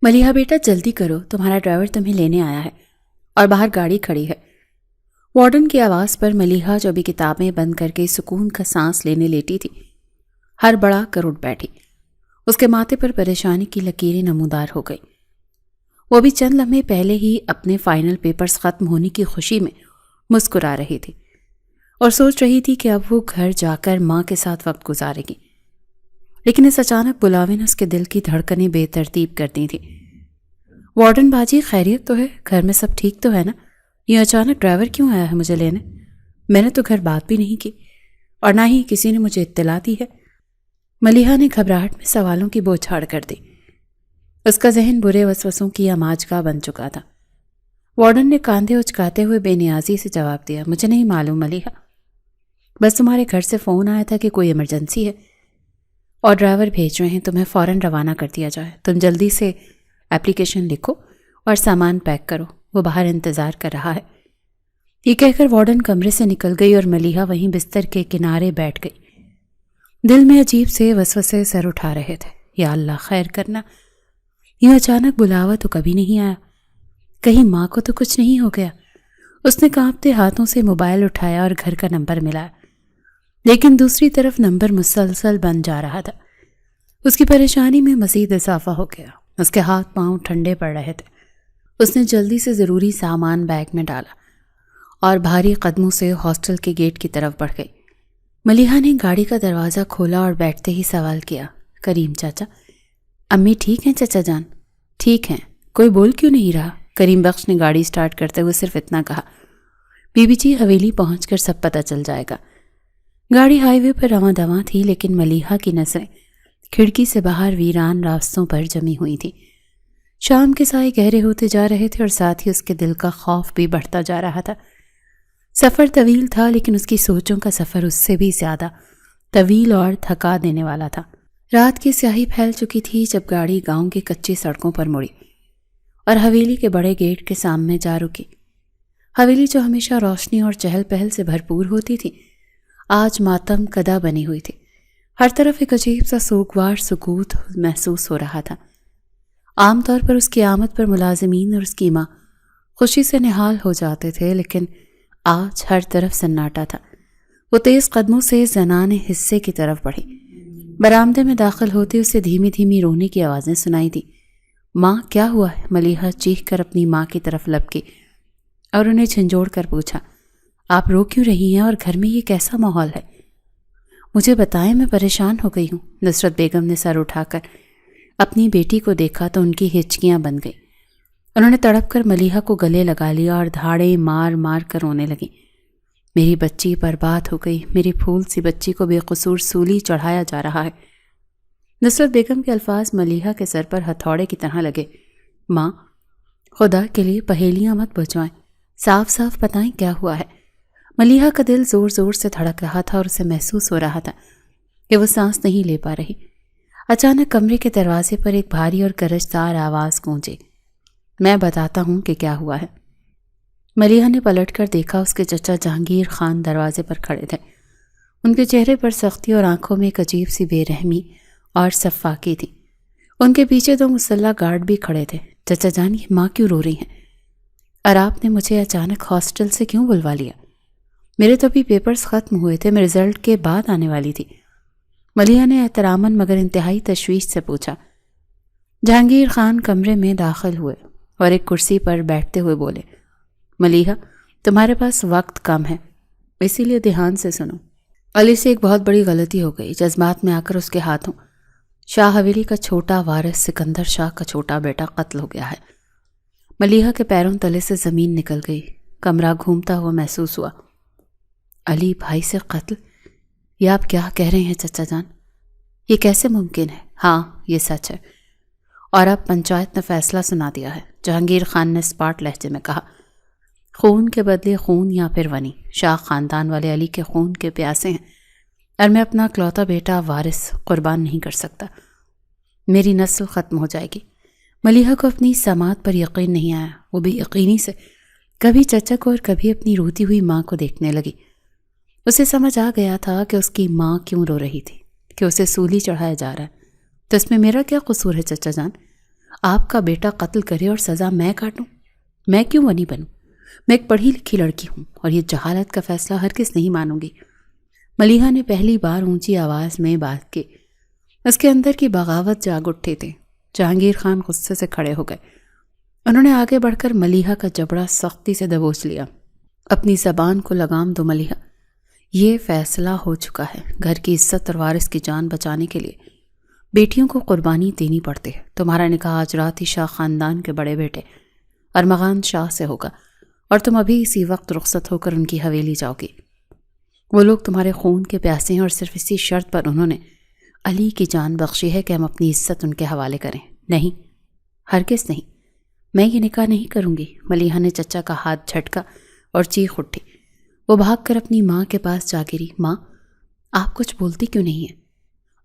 ملیحہ بیٹا جلدی کرو، تمہارا ڈرائیور تمہیں لینے آیا ہے اور باہر گاڑی کھڑی ہے۔ وارڈن کی آواز پر ملیحہ جو بھی کتابیں بند کر کے سکون کا سانس لینے لیٹی تھی، ہڑبڑا کر اٹھ بیٹھی۔ اس کے ماتھے پر پریشانی کی لکیریں نمودار ہو گئی۔ وہ بھی چند لمحے پہلے ہی اپنے فائنل پیپرز ختم ہونے کی خوشی میں مسکرا رہی تھی اور سوچ رہی تھی کہ اب وہ گھر جا کر ماں کے ساتھ وقت گزارے گی، لیکن اس اچانک بلاوے نے اس کے دل کی دھڑکنیں بے ترتیب کر دی تھی۔ وارڈن باجی خیریت تو ہے؟ گھر میں سب ٹھیک تو ہے نا؟ یہ اچانک ڈرائیور کیوں آیا ہے مجھے لینے؟ میں نے تو گھر بات بھی نہیں کی اور نہ ہی کسی نے مجھے اطلاع دی ہے۔ ملیحہ نے گھبراہٹ میں سوالوں کی بوچھاڑ کر دی۔ اس کا ذہن برے وسوسوں کی اماجگاہ بن چکا تھا۔ وارڈن نے کاندھے اچکاتے ہوئے بے نیازی سے جواب دیا، مجھے نہیں معلوم ملیحہ، بس تمہارے گھر سے فون آیا تھا کہ کوئی ایمرجنسی ہے اور ڈرائیور بھیج رہے ہیں، تمہیں فوراً روانہ کر دیا جائے۔ تم جلدی سے اپلیکیشن لکھو اور سامان پیک کرو، وہ باہر انتظار کر رہا ہے۔ یہ کہہ کر وارڈن کمرے سے نکل گئی اور ملیحہ وہیں بستر کے کنارے بیٹھ گئی۔ دل میں عجیب سے وسوسے سر اٹھا رہے تھے، یا اللہ خیر کرنا، یہ اچانک بلاوا تو کبھی نہیں آیا، کہیں ماں کو تو کچھ نہیں ہو گیا۔ اس نے کانپتے ہاتھوں سے موبائل اٹھایا اور گھر کا نمبر ملایا، لیکن دوسری طرف نمبر مسلسل بند جا رہا تھا۔ اس کی پریشانی میں مزید اضافہ ہو گیا، اس کے ہاتھ پاؤں ٹھنڈے پڑ رہے تھے۔ اس نے جلدی سے ضروری سامان بیگ میں ڈالا اور بھاری قدموں سے ہاسٹل کے گیٹ کی طرف بڑھ گئی۔ ملیحہ نے گاڑی کا دروازہ کھولا اور بیٹھتے ہی سوال کیا، کریم چاچا، امی ٹھیک ہیں چچا جان؟ ٹھیک ہیں، کوئی بول کیوں نہیں رہا؟ کریم بخش نے گاڑی سٹارٹ کرتے ہوئے صرف اتنا کہا، بی بی جی حویلی پہنچ کر سب پتہ چل جائے گا۔ گاڑی ہائی وے پر رواں دواں تھی، لیکن ملیحہ کی نظریں کھڑکی سے باہر ویران راستوں پر جمی ہوئی تھی۔ شام کے سائے گہرے ہوتے جا رہے تھے اور ساتھ ہی اس کے دل کا خوف بھی بڑھتا جا رہا تھا۔ سفر طویل تھا، لیکن اس کی سوچوں کا سفر اس سے بھی زیادہ طویل اور تھکا دینے والا تھا۔ رات کی سیاہی پھیل چکی تھی جب گاڑی گاؤں کی کچی سڑکوں پر مڑی اور حویلی کے بڑے گیٹ کے سامنے جا رکی۔ حویلی جو ہمیشہ روشنی اور چہل پہل سے بھرپور ہوتی تھی، آج ماتم کدا بنی ہوئی تھی۔ ہر طرف ایک عجیب سا سوگوار سکوت محسوس ہو رہا تھا۔ عام طور پر اس کی آمد پر ملازمین اور اس کی ماں خوشی سے نہال ہو جاتے تھے، لیکن آج ہر طرف سناٹا تھا۔ وہ تیز قدموں سے زنان حصے کی طرف بڑھی۔ برآمدے میں داخل ہوتے اسے دھیمی دھیمی رونے کی آوازیں سنائی دی۔ ماں کیا ہوا ہے؟ ملیحہ چیخ کر اپنی ماں کی طرف لپکی اور انہیں جھنجھوڑ کر پوچھا، آپ رو کیوں رہی ہیں اور گھر میں یہ کیسا ماحول ہے؟ مجھے بتائیں، میں پریشان ہو گئی ہوں۔ نصرت بیگم نے سر اٹھا کر اپنی بیٹی کو دیکھا تو ان کی ہچکیاں بن گئیں۔ انہوں نے تڑپ کر ملیحہ کو گلے لگا لیا اور دھاڑیں مار مار کر رونے لگیں۔ میری بچی برباد ہو گئی، میری پھول سی بچی کو بے قصور سولی چڑھایا جا رہا ہے۔ نصرت بیگم کے الفاظ ملیحہ کے سر پر ہتھوڑے کی طرح لگے۔ ماں، خدا کے لیے پہیلیاں مت بجوائیں، صاف صاف بتائیں کیا ہوا ہے۔ ملیحہ کا دل زور زور سے دھڑک رہا تھا اور اسے محسوس ہو رہا تھا کہ وہ سانس نہیں لے پا رہی۔ اچانک کمرے کے دروازے پر ایک بھاری اور گرجدار آواز گونجی، میں بتاتا ہوں کہ کیا ہوا ہے۔ ملیحہ نے پلٹ کر دیکھا، اس کے چچا جہانگیر خان دروازے پر کھڑے تھے۔ ان کے چہرے پر سختی اور آنکھوں میں ایک عجیب سی بے رحمی اور صفاقی تھی۔ ان کے پیچھے دو مسلح گارڈ بھی کھڑے تھے۔ چچا جان، یہ ماں کیوں رو رہی ہیں؟ اور آپ نے مجھے اچانک ہاسٹل سے کیوں بلوا لیا؟ میرے تو ابھی پیپرز ختم ہوئے تھے، میں رزلٹ کے بعد آنے والی تھی۔ ملیحہ نے احتراماً مگر انتہائی تشویش سے پوچھا۔ جہانگیر خان کمرے میں داخل ہوئے اور ایک کرسی پر بیٹھتے ہوئے بولے، ملیحہ، تمہارے پاس وقت کم ہے، اسی لیے دھیان سے سنو۔ علی سے ایک بہت بڑی غلطی ہو گئی۔ جذبات میں آ کر اس کے ہاتھوں شاہ حویلی کا چھوٹا وارث سکندر شاہ کا چھوٹا بیٹا قتل ہو گیا ہے۔ ملیحہ کے پیروں تلے سے زمین نکل گئی، کمرہ گھومتا ہوا محسوس ہوا۔ علی بھائی سے قتل؟ یہ آپ کیا کہہ رہے ہیں چچا جان؟ یہ کیسے ممکن ہے؟ ہاں، یہ سچ ہے، اور اب پنچایت نے فیصلہ سنا دیا ہے، جہانگیر خان نے اسپاٹ لہجے میں کہا۔ خون کے بدلے خون یا پھر ونی، شاہ خاندان والے علی کے خون کے پیاسے ہیں، اور میں اپنا اکلوتا بیٹا وارث قربان نہیں کر سکتا۔ میری نسل ختم ہو جائے گی۔ ملیحہ کو اپنی سماعت پر یقین نہیں آیا۔ وہ بھی یقینی سے کبھی چچا کو اور کبھی اپنی روتی ہوئی ماں کو دیکھنے لگی۔ اسے سمجھ آ گیا تھا کہ اس کی ماں کیوں رو رہی تھی، کہ اسے سولی چڑھایا جا رہا ہے۔ تو اس میں میرا کیا قصور ہے چچا جان؟ آپ کا بیٹا قتل کرے اور سزا میں کاٹوں؟ میں کیوں ونی بنوں؟ میں ایک پڑھی لکھی لڑکی ہوں اور یہ جہالت کا فیصلہ ہرگز نہیں مانوں گی۔ ملیحہ نے پہلی بار اونچی آواز میں بات کی۔ اس کے اندر کی بغاوت جاگ اٹھے تھے۔ جہانگیر خان غصے سے کھڑے ہو گئے۔ انہوں نے آگے بڑھ کر ملیحہ کا جبڑا سختی سے دبوچ لیا۔ اپنی زبان کو لگام دو ملیحہ، یہ فیصلہ ہو چکا ہے۔ گھر کی عزت اور وارث کی جان بچانے کے لیے بیٹیوں کو قربانی دینی پڑتی ہے۔ تمہارا نکاح آج رات ہی شاہ خاندان کے بڑے بیٹے ارمغان شاہ سے ہوگا اور تم ابھی اسی وقت رخصت ہو کر ان کی حویلی جاؤ گی۔ وہ لوگ تمہارے خون کے پیاسے ہیں اور صرف اسی شرط پر انہوں نے علی کی جان بخشی ہے کہ ہم اپنی عزت ان کے حوالے کریں۔ نہیں، ہرگز نہیں، میں یہ نکاح نہیں کروں گی۔ ملیحہ نے چچا کا ہاتھ جھٹکا اور چیخ اٹھی۔ وہ بھاگ کر اپنی ماں کے پاس جا گری۔ ماں، آپ کچھ بولتی کیوں نہیں ہیں؟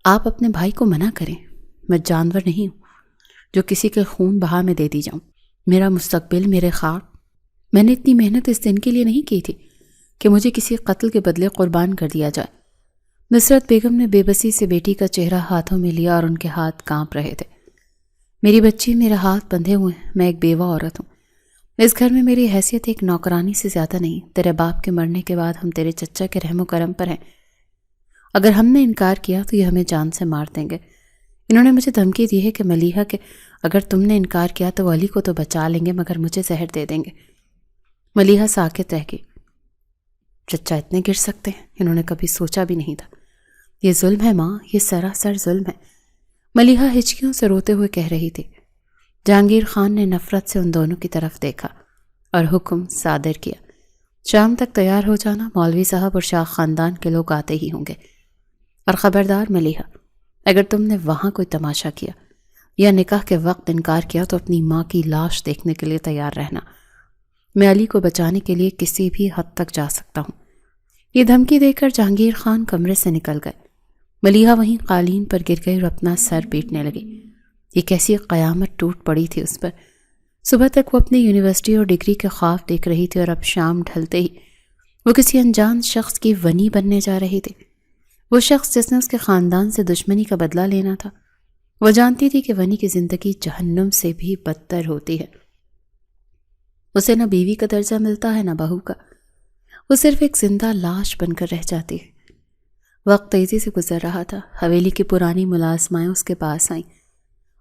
آپ اپنے بھائی کو منع کریں۔ میں جانور نہیں ہوں جو کسی کے خون بہا میں دے دی جاؤں۔ میرا مستقبل، میرے خواب، میں نے اتنی محنت اس دن کے لیے نہیں کی تھی کہ مجھے کسی قتل کے بدلے قربان کر دیا جائے۔ نصرت بیگم نے بے بسی سے بیٹی کا چہرہ ہاتھوں میں لیا اور ان کے ہاتھ کانپ رہے تھے۔ میری بچی، میرا ہاتھ بندھے ہوئے ہیں، میں ایک بیوہ عورت ہوں۔ اس گھر میں میری حیثیت ایک نوکرانی سے زیادہ نہیں۔ تیرے باپ کے مرنے کے بعد ہم تیرے چچا کے رحم و کرم پر ہیں۔ اگر ہم نے انکار کیا تو یہ ہمیں جان سے مار دیں گے۔ انہوں نے مجھے دھمکی دی ہے کہ ملیحہ کہ اگر تم نے انکار کیا تو علی کو تو بچا لیں گے مگر مجھے زہر دے دیں گے۔ ملیحہ ساکت رہ گئی۔ چچا اتنے گر سکتے ہیں؟ انہوں نے کبھی سوچا بھی نہیں تھا۔ یہ ظلم ہے ماں، یہ سراسر ظلم ہے، ملیحہ ہچکیوں سے روتے ہوئے کہہ رہی تھی۔ جہانگیر خان نے نفرت سے ان دونوں کی طرف دیکھا اور حکم صادر کیا، شام تک تیار ہو جانا، مولوی صاحب اور شاہ خاندان کے لوگ آتے ہی ہوں گے۔ اور خبردار ملیحہ، اگر تم نے وہاں کوئی تماشا کیا یا نکاح کے وقت انکار کیا تو اپنی ماں کی لاش دیکھنے کے لیے تیار رہنا۔ میں علی کو بچانے کے لیے کسی بھی حد تک جا سکتا ہوں۔ یہ دھمکی دے کر جہانگیر خان کمرے سے نکل گئے۔ ملیحہ وہیں قالین پر گر گئی اور اپنا سر پیٹنے لگی۔ یہ کیسی قیامت ٹوٹ پڑی تھی اس پر۔ صبح تک وہ اپنی یونیورسٹی اور ڈگری کے خواب دیکھ رہی تھی اور اب شام ڈھلتے ہی وہ کسی انجان شخص کی ونی بننے جا رہی تھی۔ وہ شخص جس نے اس کے خاندان سے دشمنی کا بدلہ لینا تھا۔ وہ جانتی تھی کہ ونی کی زندگی جہنم سے بھی بدتر ہوتی ہے۔ اسے نہ بیوی کا درجہ ملتا ہے نہ بہو کا، وہ صرف ایک زندہ لاش بن کر رہ جاتی ہے۔ وقت تیزی سے گزر رہا تھا۔ حویلی کی پرانی ملازمائیں اس کے پاس آئیں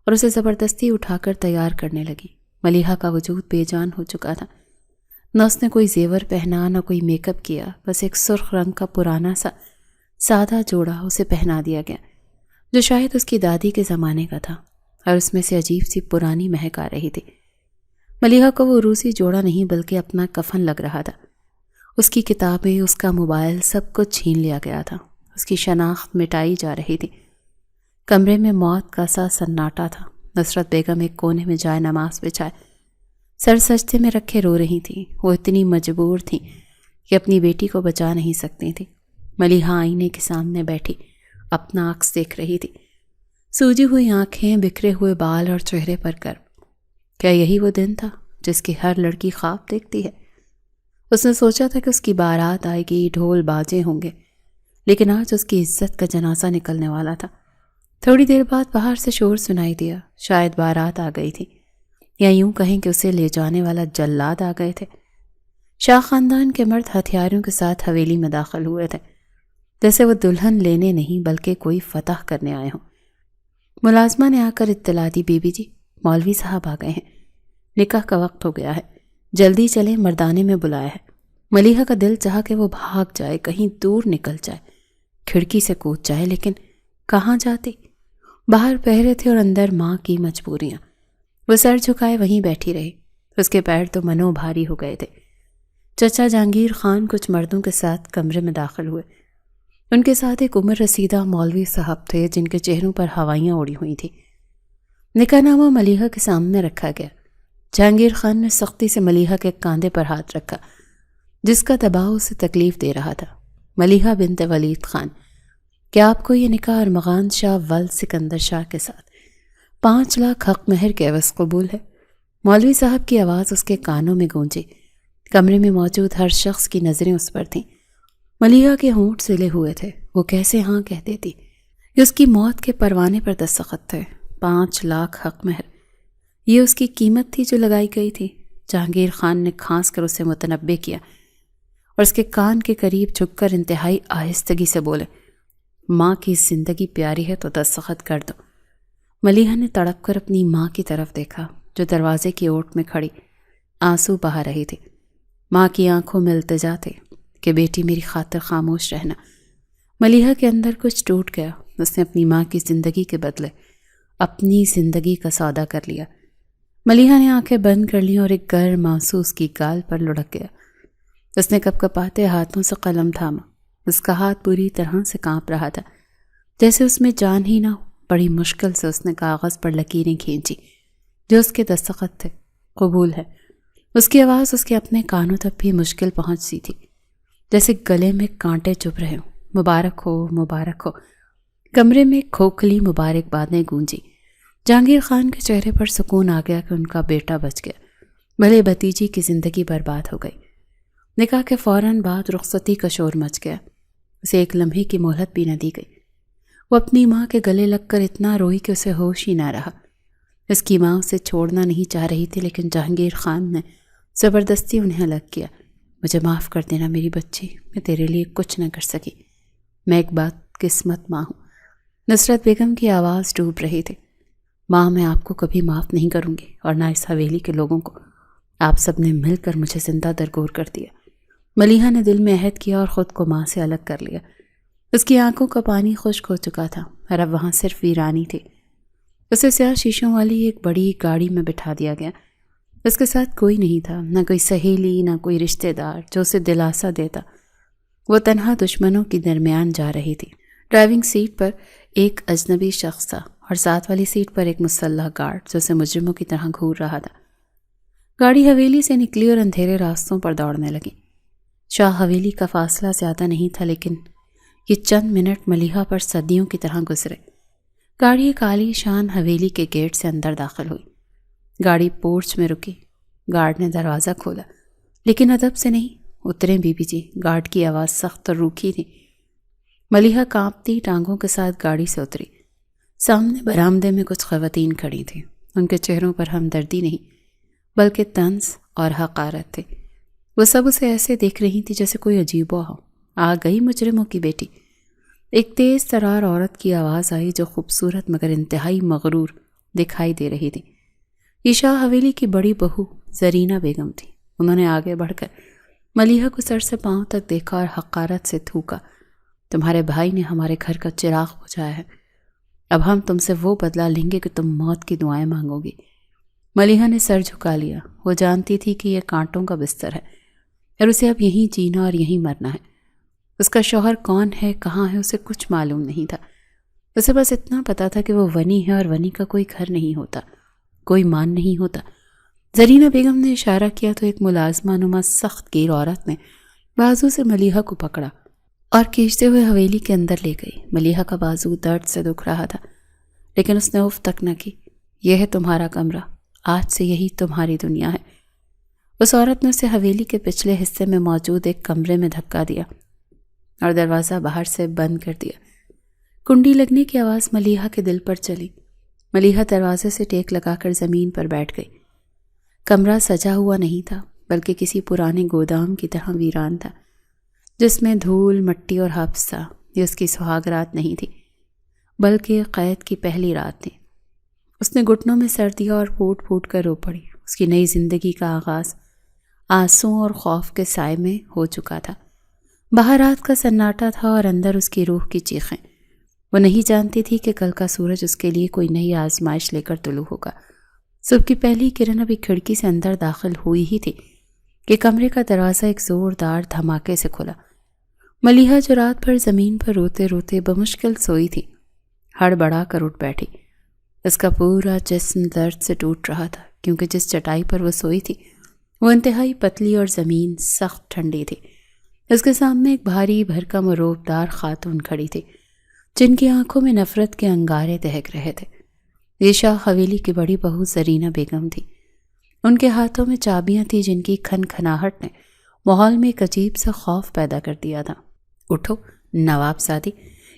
اور اسے زبردستی اٹھا کر تیار کرنے لگی۔ ملیحہ کا وجود بے جان ہو چکا تھا۔ نہ اس نے کوئی زیور پہنا نہ کوئی میک اپ کیا، بس ایک سرخ رنگ کا پرانا سا سادہ جوڑا اسے پہنا دیا گیا جو شاید اس کی دادی کے زمانے کا تھا اور اس میں سے عجیب سی پرانی مہک آ رہی تھی۔ ملیحہ کو وہ روسی جوڑا نہیں بلکہ اپنا کفن لگ رہا تھا۔ اس کی کتابیں، اس کا موبائل، سب کچھ چھین لیا گیا تھا۔ اس کی شناخت مٹائی جا رہی تھی۔ کمرے میں موت کا سا سناٹا تھا۔ نصرت بیگم ایک کونے میں جائے نماز بچھائے سر سجدے میں رکھے رو رہی تھیں۔ وہ اتنی مجبور تھیں کہ اپنی بیٹی کو بچا نہیں سکتی تھیں۔ ملیحہ آئینے کے سامنے بیٹھی اپنا عکس دیکھ رہی تھی۔ سوجی ہوئی آنکھیں، بکھرے ہوئے بال اور چہرے پر کرب۔ کیا یہی وہ دن تھا جس کی ہر لڑکی خواب دیکھتی ہے؟ اس نے سوچا تھا کہ اس کی بارات آئے گی، ڈھول باجے ہوں گے، لیکن آج اس کی عزت کا جنازہ نکلنے والا تھا۔ تھوڑی دیر بعد باہر سے شور سنائی دیا، شاید بارات آ گئی تھی یا یوں کہیں کہ اسے لے جانے والا جلاد آ گئے تھے۔ شاہ خاندان کے مرد ہتھیاروں کے ساتھ حویلی میں داخل ہوئے تھے، جیسے وہ دلہن لینے نہیں بلکہ کوئی فتح کرنے آئے ہوں۔ ملازمہ نے آ کر اطلاع دی، بی بی جی، مولوی صاحب آ گئے ہیں، نکاح کا وقت ہو گیا ہے، جلدی چلیں، مردانے میں بلایا ہے۔ ملیحہ کا دل چاہا کہ وہ بھاگ جائے، کہیں دور نکل جائے، کھڑکی سے کود جائے، لیکن کہاں جاتی؟ باہر پہرے تھے اور اندر ماں کی مجبوریاں۔ وہ سر جھکائے وہیں بیٹھی رہی۔ اس کے پیر تو منو بھاری ہو گئے تھے۔ چچا جہانگیر خان کچھ مردوں کے ساتھ کمرے میں داخل ہوئے۔ ان کے ساتھ ایک عمر رسیدہ مولوی صاحب تھے جن کے چہروں پر ہوائیاں اڑی ہوئی تھیں۔ نکاح نامہ ملیحہ کے سامنے رکھا گیا۔ جہانگیر خان نے سختی سے ملیحہ کے کاندھے پر ہاتھ رکھا جس کا دباؤ اسے تکلیف دے رہا تھا۔ ملیحہ بنت ولید خان، کیا آپ کو یہ نکاح ارمغان شاہ ولد سکندر شاہ کے ساتھ 5 لاکھ حق مہر کے عوض قبول ہے؟ مولوی صاحب کی آواز اس کے کانوں میں گونجی۔ کمرے میں موجود ہر شخص کی نظریں اس پر تھیں۔ ملیحہ کے ہونٹ سلے ہوئے تھے۔ وہ کیسے ہاں کہہ دیتی؟ یہ اس کی موت کے پروانے پر دستخط تھے۔ 5 لاکھ حق مہر۔ یہ اس کی قیمت تھی جو لگائی گئی تھی؟ جہانگیر خان نے کھانس کر اسے متنبہ کیا اور اس کے کان کے قریب جھک کر انتہائی آہستگی سے بولے، ماں کی زندگی پیاری ہے تو دستخط کر دو۔ ملیحہ نے تڑپ کر اپنی ماں کی طرف دیکھا جو دروازے کی اوٹ میں کھڑی آنسو بہا رہی تھی۔ ماں کی آنکھوں میں التجا تھے کہ بیٹی میری خاطر خاموش رہنا۔ ملیحہ کے اندر کچھ ٹوٹ گیا۔ اس نے اپنی ماں کی زندگی کے بدلے اپنی زندگی کا سودا کر لیا۔ ملیحہ نے آنکھیں بند کر لیں اور ایک گرم آنسو اس کی گال پر لڑک گیا۔ اس نے کپ کپاتے ہاتھوں سے قلم تھاما۔ اس کا ہاتھ پوری طرح سے کانپ رہا تھا، جیسے اس میں جان ہی نہ ہو۔ بڑی مشکل سے اس نے کاغذ پر لکیریں کھینچی جو اس کے دستخط تھے۔ قبول ہے۔ اس کی آواز اس کے اپنے کانوں تک بھی مشکل پہنچ سی تھی، جیسے گلے میں کانٹے چبھ رہے ہوں۔ مبارک ہو، مبارک ہو۔ کمرے میں کھوکھلی مبارکبادیں گونجی۔ جہانگیر خان کے چہرے پر سکون آ گیا کہ ان کا بیٹا بچ گیا، بھلے بھتیجی کی زندگی برباد ہو گئی۔ نکاح کے فوراً بعد رخصتی کا شور مچ گیا۔ اسے ایک لمحے کی مہلت بھی نہ دی گئی۔ وہ اپنی ماں کے گلے لگ کر اتنا روئی کہ اسے ہوش ہی نہ رہا۔ اس کی ماں اسے چھوڑنا نہیں چاہ رہی تھی، لیکن جہانگیر خان نے زبردستی انہیں الگ کیا۔ مجھے معاف کر دینا میری بچی، میں تیرے لیے کچھ نہ کر سکی۔ میں ایک بات قسمت ماں ہوں۔ نصرت بیگم کی آواز ڈوب رہی تھی۔ ماں، میں آپ کو کبھی معاف نہیں کروں گی، اور نہ اس حویلی کے لوگوں کو۔ آپ سب نے مل کر مجھے زندہ درگور کر دیا۔ ملیحہ نے دل میں عہد کیا اور خود کو ماں سے الگ کر لیا۔ اس کی آنکھوں کا پانی خشک ہو چکا تھا اور اب وہاں صرف ویرانی تھی۔ اسے سیاہ شیشوں والی ایک بڑی گاڑی میں بٹھا دیا گیا۔ اس کے ساتھ کوئی نہیں تھا، نہ کوئی سہیلی، نہ کوئی رشتہ دار جو اسے دلاسا دیتا۔ وہ تنہا دشمنوں کے درمیان جا رہی تھی۔ ڈرائیونگ سیٹ پر ایک اجنبی شخص تھا اور ساتھ والی سیٹ پر ایک مسلح گارڈ جو اسے مجرموں کی طرح گھور رہا تھا۔ گاڑی حویلی سے نکلی اور اندھیرے راستوں پر دوڑنے لگی۔ شاہ حویلی کا فاصلہ زیادہ نہیں تھا، لیکن یہ چند منٹ ملیحہ پر صدیوں کی طرح گزرے۔ گاڑی ایک عالی شان حویلی کے گیٹ سے اندر داخل ہوئی۔ گاڑی پورچ میں رکی۔ گارڈ نے دروازہ کھولا، لیکن ادب سے نہیں۔ اتریں بی بی جی۔ گارڈ کی آواز سخت اور روکھی تھی۔ ملیحہ کانپتی ٹانگوں کے ساتھ گاڑی سے اتری۔ سامنے برآمدے میں کچھ خواتین کھڑی تھیں۔ ان کے چہروں پر ہمدردی نہیں بلکہ طنز اور حقارت تھی۔ وہ سب اسے ایسے دیکھ رہی تھی جیسے کوئی عجیبہ ہو۔ آ گئی مجرموں کی بیٹی۔ ایک تیز ترار عورت کی آواز آئی جو خوبصورت مگر انتہائی مغرور دکھائی دے رہی تھی۔ یہ شاہ حویلی کی بڑی بہو زرینہ بیگم تھی۔ انہوں نے آگے بڑھ کر ملیحہ کو سر سے پاؤں تک دیکھا اور حقارت سے تھوکا، تمہارے بھائی نے ہمارے گھر کا چراغ بجھایا ہے، اب ہم تم سے وہ بدلہ لیں گے کہ تم موت کی دعائیں مانگو گی۔ ملیحہ نے سر جھکا لیا۔ وہ جانتی تھی کہ یہ کانٹوں کا بستر ہے اور اسے اب یہیں جینا اور یہیں مرنا ہے۔ اس کا شوہر کون ہے، کہاں ہے، اسے کچھ معلوم نہیں تھا۔ اسے بس اتنا پتا تھا کہ وہ ونی ہے اور ونی کا کوئی گھر نہیں ہوتا، کوئی مان نہیں ہوتا۔ زرینہ بیگم نے اشارہ کیا تو ایک ملازمہ نما سخت گیر عورت نے بازو سے ملیحہ کو پکڑا اور کھینچتے ہوئے حویلی کے اندر لے گئی۔ ملیحہ کا بازو درد سے دکھ رہا تھا، لیکن اس نے اف تک نہ کی۔ یہ ہے تمہارا کمرہ، آج سے یہی تمہاری دنیا ہے۔ اس عورت نے اسے حویلی کے پچھلے حصے میں موجود ایک کمرے میں دھکا دیا اور دروازہ باہر سے بند کر دیا۔ کنڈی لگنے کی آواز ملیحہ کے دل پر چلی۔ ملیحہ دروازے سے ٹیک لگا کر زمین پر بیٹھ گئی۔ کمرہ سجا ہوا نہیں تھا بلکہ کسی پرانے گودام کی طرح ویران تھا، جس میں دھول، مٹی اور حبس تھا۔ یہ اس کی سہاگ رات نہیں تھی بلکہ قید کی پہلی رات تھی۔ اس نے گھٹنوں میں سر دیا اور پھوٹ پھوٹ کر رو پڑی۔ اس کی نئی زندگی کا آغاز آنسوں اور خوف کے سائے میں ہو چکا تھا۔ باہر رات کا سناٹا تھا اور اندر اس کی روح کی چیخیں۔ وہ نہیں جانتی تھی کہ کل کا سورج اس کے لیے کوئی نئی آزمائش لے کر طلوع ہوگا۔ صبح کی پہلی کرن ابھی کھڑکی سے اندر داخل ہوئی ہی تھی کہ کمرے کا دروازہ ایک زوردار دھماکے سے کھلا۔ ملیحہ جو رات بھر زمین پر روتے روتے بمشکل سوئی تھی، ہڑبڑا کر اٹھ بیٹھی۔ اس کا پورا جسم درد سے ٹوٹ رہا تھا، کیونکہ جس چٹائی پر وہ سوئی تھی وہ انتہائی پتلی اور زمین سخت ٹھنڈی تھی۔ اس کے سامنے ایک بھاری بھرکم اور روبدار خاتون کھڑی تھی جن کی آنکھوں میں نفرت کے انگارے دہک رہے تھے۔ یہ شاہ حویلی کی بڑی بہو زرینہ بیگم تھی۔ ان کے ہاتھوں میں چابیاں تھیں جن کی کھن کھناہٹ نے ماحول میں ایک عجیب سا خوف پیدا کر دیا تھا۔ اٹھو نواب زادی،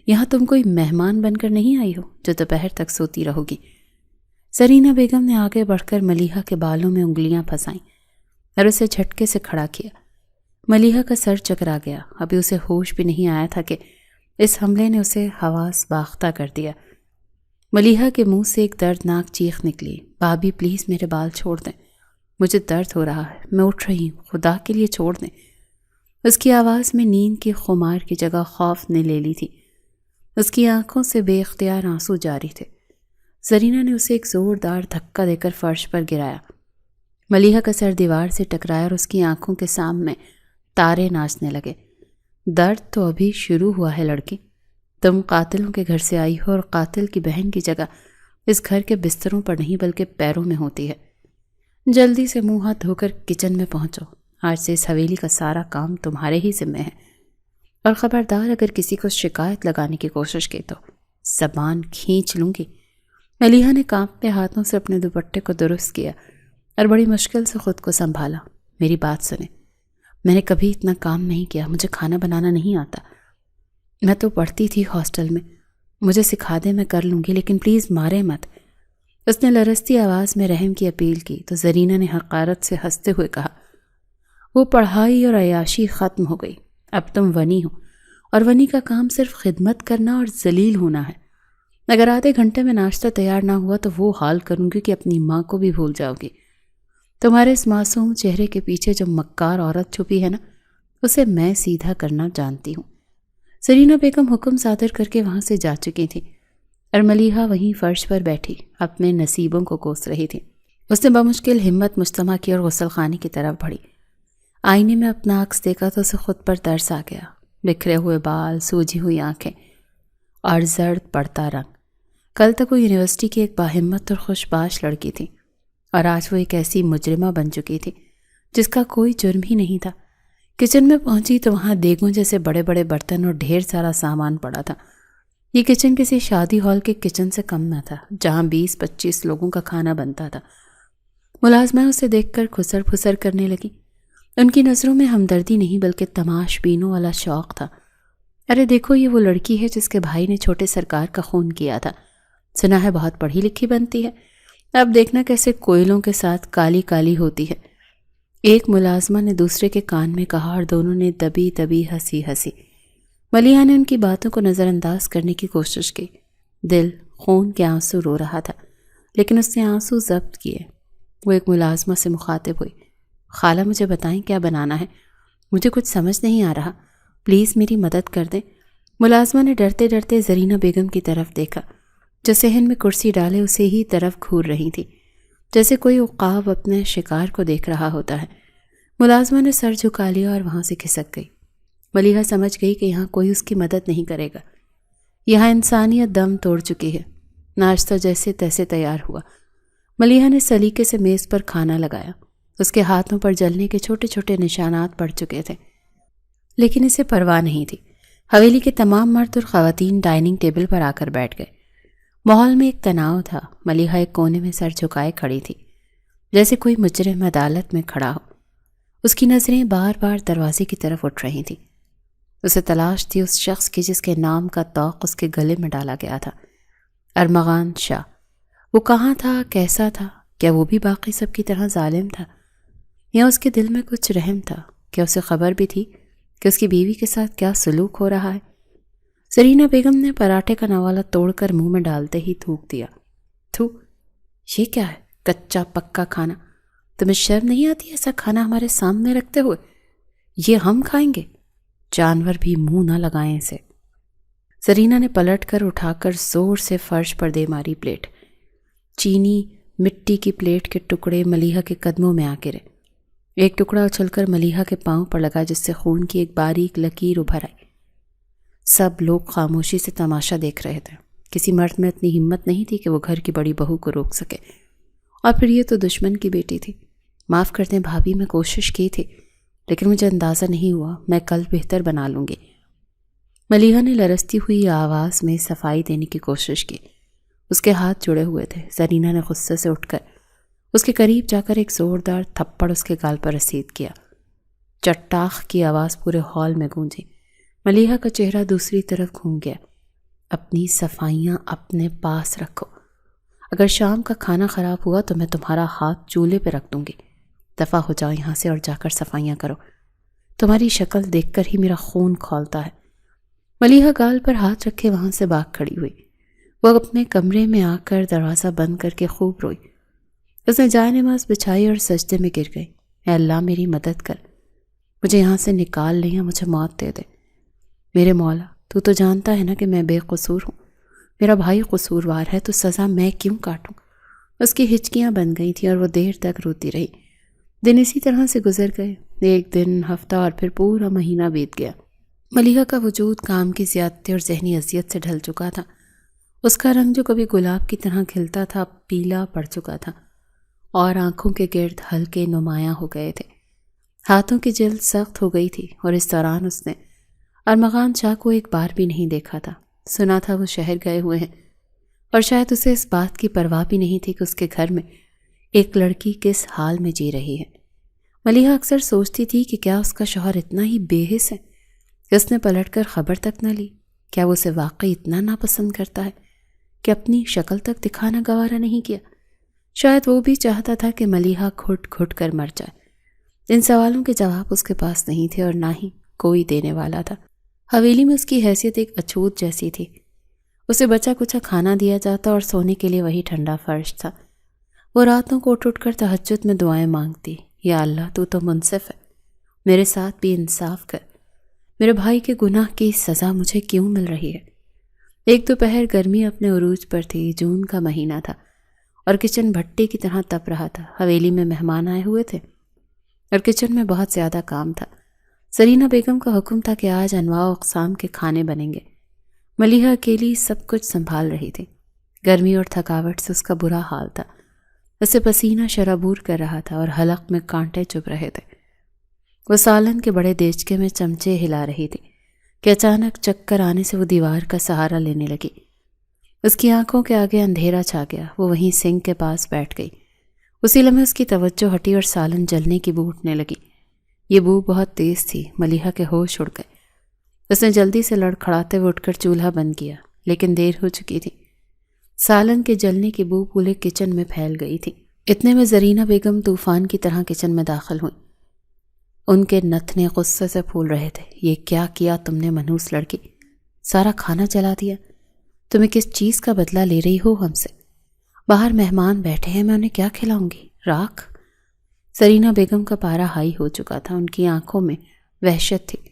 یہاں تم کوئی مہمان بن کر نہیں آئی ہو جو دوپہر تک سوتی رہو گی۔ زرینہ بیگم نے آگے بڑھ کر ملیحہ کے بالوں میں انگلیاں پھنسائیں اور اسے جھٹکے سے کھڑا کیا۔ ملیحہ کا سر چکرا گیا، ابھی اسے ہوش بھی نہیں آیا تھا کہ اس حملے نے اسے حواس باختہ کر دیا۔ ملیحہ کے منہ سے ایک دردناک چیخ نکلی، بھابھی پلیز میرے بال چھوڑ دیں، مجھے درد ہو رہا ہے، میں اٹھ رہی ہوں، خدا کے لیے چھوڑ دیں۔ اس کی آواز میں نیند کی خمار کی جگہ خوف نے لے لی تھی۔ اس کی آنکھوں سے بے اختیار آنسو جاری تھے۔ زرینہ نے اسے ایک زوردار دھکا دے کر فرش پر گرایا۔ ملیحہ کا سر دیوار سے ٹکرایا اور اس کی آنکھوں کے سامنے تارے ناچنے لگے۔ درد تو ابھی شروع ہوا ہے لڑکی، تم قاتلوں کے گھر سے آئی ہو اور قاتل کی بہن کی جگہ اس گھر کے بستروں پر نہیں بلکہ پیروں میں ہوتی ہے۔ جلدی سے منہ ہاتھ دھو کر کچن میں پہنچو، آج سے اس حویلی کا سارا کام تمہارے ہی ذمہ ہے، اور خبردار اگر کسی کو شکایت لگانے کی کوشش کی تو زبان کھینچ لوں گی۔ ملیحہ نے کانپتے ہاتھوں سے اپنے دوپٹے کو درست کیا اور بڑی مشکل سے خود کو سنبھالا۔ میری بات سنیں، میں نے کبھی اتنا کام نہیں کیا، مجھے کھانا بنانا نہیں آتا، میں تو پڑھتی تھی ہاسٹل میں، مجھے سکھا دیں میں کر لوں گی، لیکن پلیز مارے مت۔ اس نے لرزتی آواز میں رحم کی اپیل کی تو زرینہ نے حقارت سے ہنستے ہوئے کہا، وہ پڑھائی اور عیاشی ختم ہو گئی، اب تم ونی ہو، اور ونی کا کام صرف خدمت کرنا اور ذلیل ہونا ہے۔ اگر آدھے گھنٹے میں ناشتہ تیار نہ ہوا تو وہ حال کروں گی کہ اپنی ماں کو بھی بھول جاؤ گی۔ تمہارے اس معصوم چہرے کے پیچھے جو مکار عورت چھپی ہے نا، اسے میں سیدھا کرنا جانتی ہوں۔ زرینہ بیگم حکم صادر کر کے وہاں سے جا چکی تھی اور ملیحہ وہیں فرش پر بیٹھی اپنے نصیبوں کو کوس رہی تھی۔ اس نے بمشکل ہمت مجتمع کی اور غسل خانے کی طرف بڑھی۔ آئینے میں اپنا عکس دیکھا تو اسے خود پر ترس آ گیا۔ بکھرے ہوئے بال، سوجی ہوئی آنکھیں اور زرد پڑتا رنگ۔ کل تک وہ یونیورسٹی کی ایک باہمت اور خوشباش لڑکی تھی، اور آج وہ ایک ایسی مجرمہ بن چکی تھی جس کا کوئی جرم ہی نہیں تھا۔ کچن میں پہنچی تو وہاں دیگوں جیسے بڑے بڑے برتن اور ڈھیر سارا سامان پڑا تھا۔ یہ کچن کسی شادی ہال کے کچن سے کم نہ تھا، جہاں 20-25 لوگوں کا کھانا بنتا تھا۔ ملازمہ اسے دیکھ کر کھسر پھسر کرنے لگی۔ ان کی نظروں میں ہمدردی نہیں بلکہ تماش بینوں والا شوق تھا۔ ارے دیکھو، یہ وہ لڑکی ہے جس کے بھائی نے چھوٹے سرکار کا خون کیا تھا، سنا ہے بہت پڑھی لکھی بنتی ہے، اب دیکھنا کیسے کوئلوں کے ساتھ کالی کالی ہوتی ہے۔ ایک ملازمہ نے دوسرے کے کان میں کہا اور دونوں نے دبی دبی ہنسی ہنسی۔ ملیحہ نے ان کی باتوں کو نظر انداز کرنے کی کوشش کی۔ دل خون کے آنسو رو رہا تھا، لیکن اس نے آنسو ضبط کیے۔ وہ ایک ملازمہ سے مخاطب ہوئی، خالہ مجھے بتائیں کیا بنانا ہے، مجھے کچھ سمجھ نہیں آ رہا، پلیز میری مدد کر دیں۔ ملازمہ نے ڈرتے ڈرتے زرینہ بیگم کی طرف دیکھا جو صحن میں کرسی ڈالے اسے ہی طرف گھور رہی تھی، جیسے کوئی عقاب اپنے شکار کو دیکھ رہا ہوتا ہے۔ ملازمہ نے سر جھکا لیا اور وہاں سے کھسک گئی۔ ملیحہ سمجھ گئی کہ یہاں کوئی اس کی مدد نہیں کرے گا، یہاں انسانیت دم توڑ چکی ہے۔ ناشتہ جیسے تیسے تیار ہوا۔ ملیحہ نے سلیقے سے میز پر کھانا لگایا۔ اس کے ہاتھوں پر جلنے کے چھوٹے چھوٹے نشانات پڑ چکے تھے، لیکن اسے پرواہ نہیں تھی۔ حویلی کے تمام مرد اور خواتین ڈائننگ ٹیبل پر آ کر بیٹھ گئے۔ ماحول میں ایک تناؤ تھا۔ ملیحہ ایک کونے میں سر جھکائے کھڑی تھی، جیسے کوئی مجرم عدالت میں کھڑا ہو۔ اس کی نظریں بار بار دروازے کی طرف اٹھ رہی تھیں۔ اسے تلاش تھی اس شخص کی جس کے نام کا طوق اس کے گلے میں ڈالا گیا تھا، ارمغان شاہ۔ وہ کہاں تھا، کیسا تھا؟ کیا وہ بھی باقی سب کی طرح ظالم تھا، یا اس کے دل میں کچھ رحم تھا؟ کیا اسے خبر بھی تھی کہ اس کی بیوی کے ساتھ کیا سلوک ہو رہا ہے؟ زرینہ بیگم نے پراٹھے کا نوالا توڑ کر منہ میں ڈالتے ہی تھوک دیا، تھو، یہ کیا ہے؟ کچا پکا کھانا، تمہیں شرم نہیں آتی ایسا کھانا ہمارے سامنے رکھتے ہوئے؟ یہ ہم کھائیں گے؟ جانور بھی منہ نہ لگائیں اسے۔ زرینہ نے پلٹ کر اٹھا کر زور سے فرش پر دے ماری پلیٹ۔ چینی مٹی کی پلیٹ کے ٹکڑے ملیحہ کے قدموں میں آ گرے۔ ایک ٹکڑا اچھل کر ملیحہ کے پاؤں پر لگا جس سے خون کی ایک باریک لکیر ابھر آئی۔ سب لوگ خاموشی سے تماشا دیکھ رہے تھے۔ کسی مرد میں اتنی ہمت نہیں تھی کہ وہ گھر کی بڑی بہو کو روک سکے، اور پھر یہ تو دشمن کی بیٹی تھی۔ معاف کر دیں بھابھی، میں کوشش کی تھی لیکن مجھے اندازہ نہیں ہوا، میں کل بہتر بنا لوں گی۔ ملیحہ نے لرزتی ہوئی آواز میں صفائی دینے کی کوشش کی۔ اس کے ہاتھ جڑے ہوئے تھے۔ زرینہ نے غصے سے اٹھ کر اس کے قریب جا کر ایک زوردار تھپڑ اس کے گال پر رسید کیا۔ چٹاخ کی آواز پورے ہال میں گونجی۔ ملیحہ کا چہرہ دوسری طرف گھوم گیا۔ اپنی صفائیاں اپنے پاس رکھو، اگر شام کا کھانا خراب ہوا تو میں تمہارا ہاتھ چولہے پہ رکھ دوں گی۔ دفع ہو جاؤ یہاں سے اور جا کر صفائیاں کرو، تمہاری شکل دیکھ کر ہی میرا خون کھولتا ہے۔ ملیحہ گال پر ہاتھ رکھے وہاں سے بھاگ کھڑی ہوئی۔ وہ اپنے کمرے میں آ کر دروازہ بند کر کے خوب روئی۔ اس نے جائے نماز بچھائی اور سجدے میں گر گئی۔ اے اللہ میری مدد کر، مجھے یہاں سے نکال لے یا مجھے موت دے دے۔ میرے مولا، تو جانتا ہے نا کہ میں بے قصور ہوں، میرا بھائی قصوروار ہے، تو سزا میں کیوں کاٹوں؟ اس کی ہچکیاں بن گئی تھیں اور وہ دیر تک روتی رہی۔ دن اسی طرح سے گزر گئے، ایک دن، ہفتہ اور پھر پورا مہینہ بیت گیا۔ ملیحہ کا وجود کام کی زیادتی اور ذہنی اذیت سے ڈھل چکا تھا۔ اس کا رنگ جو کبھی گلاب کی طرح کھلتا تھا اب پیلا پڑ چکا تھا اور آنکھوں کے گرد ہلکے نمایاں ہو گئے تھے۔ ہاتھوں کی جلد سخت ہو گئی تھی اور اس دوران اس نے ارمغان شاہ کو ایک بار بھی نہیں دیکھا تھا۔ سنا تھا وہ شہر گئے ہوئے ہیں اور شاید اسے اس بات کی پرواہ بھی نہیں تھی کہ اس کے گھر میں ایک لڑکی کس حال میں جی رہی ہے۔ ملیحہ اکثر سوچتی تھی کہ کیا اس کا شوہر اتنا ہی بے حس ہے کہ اس نے پلٹ کر خبر تک نہ لی؟ کیا وہ اسے واقعی اتنا ناپسند کرتا ہے کہ اپنی شکل تک دکھانا گوارا نہیں کیا؟ شاید وہ بھی چاہتا تھا کہ ملیحہ گھٹ گھٹ کر مر جائے۔ ان سوالوں کے جواب اس کے پاس نہیں تھے اور نہ ہی کوئی دینے والا تھا۔ حویلی میں اس کی حیثیت ایک اچھوت جیسی تھی۔ اسے بچا کچا کھانا دیا جاتا اور سونے کے لیے وہی ٹھنڈا فرش تھا۔ وہ راتوں کو اٹھ کر تہجد میں دعائیں مانگتی، یا اللہ تو منصف ہے، میرے ساتھ بھی انصاف کر، میرے بھائی کے گناہ کی سزا مجھے کیوں مل رہی ہے؟ ایک دوپہر گرمی اپنے عروج پر تھی، جون کا مہینہ تھا اور کچن بھٹی کی طرح تپ رہا تھا۔ حویلی میں مہمان آئے ہوئے تھے اور کچن میں بہت زیادہ کام تھا۔ زرینہ بیگم کا حکم تھا کہ آج انواع و اقسام کے کھانے بنیں گے۔ ملیحہ اکیلی سب کچھ سنبھال رہی تھی۔ گرمی اور تھکاوٹ سے اس کا برا حال تھا، اسے پسینہ شرابور کر رہا تھا اور حلق میں کانٹے چبھ رہے تھے۔ وہ سالن کے بڑے دیچکے میں چمچے ہلا رہی تھی کہ اچانک چکر آنے سے وہ دیوار کا سہارا لینے لگی۔ اس کی آنکھوں کے آگے اندھیرا چھا گیا۔ وہ وہیں سنک کے پاس بیٹھ گئی۔ اسی لمحے اس کی توجہ ہٹی اور سالن جلنے کی بو اٹھنے لگی۔ یہ بو بہت تیز تھی، ملیحہ کے ہوش اڑ گئے۔ اس نے جلدی سے لڑکھڑاتے ہوئے اٹھ کر چولہا بند کیا، لیکن دیر ہو چکی تھی۔ سالن کے جلنے کی بو پورے کچن میں پھیل گئی تھی۔ اتنے میں زرینہ بیگم طوفان کی طرح کچن میں داخل ہوئیں۔ ان کے نتنے غصے سے پھول رہے تھے۔ یہ کیا کیا تم نے منحوس لڑکی؟ سارا کھانا جلا دیا۔ تمہیں کس چیز کا بدلہ لے رہی ہو ہم سے؟ باہر مہمان بیٹھے ہیں، میں انہیں کیا کھلاؤں گی؟ راکھ؟ زرینہ بیگم کا پارا ہائی ہو چکا تھا، ان کی آنکھوں میں وحشت تھی۔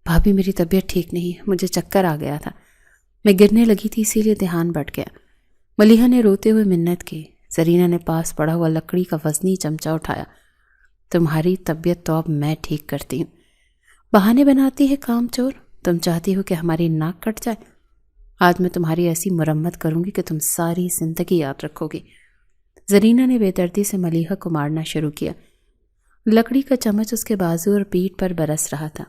بھابھی میری طبیعت ٹھیک نہیں ہے، مجھے چکر آ گیا تھا، میں گرنے لگی تھی اسی لیے دھیان بٹ گیا۔ ملیحہ نے روتے ہوئے منت کی۔ زرینہ نے پاس پڑا ہوا لکڑی کا وزنی چمچہ اٹھایا۔ تمہاری طبیعت تو اب میں ٹھیک کرتی ہوں۔ بہانے بناتی ہے کام چور، تم چاہتی ہو کہ ہماری ناک کٹ جائے؟ آج میں تمہاری ایسی مرمت کروں گی کہ تم ساری زندگی یاد رکھو گی۔ زرینہ نے بے دردی سے ملیحہ کو مارنا شروع کیا۔ لکڑی کا چمچ اس کے بازو اور پیٹھ پر برس رہا تھا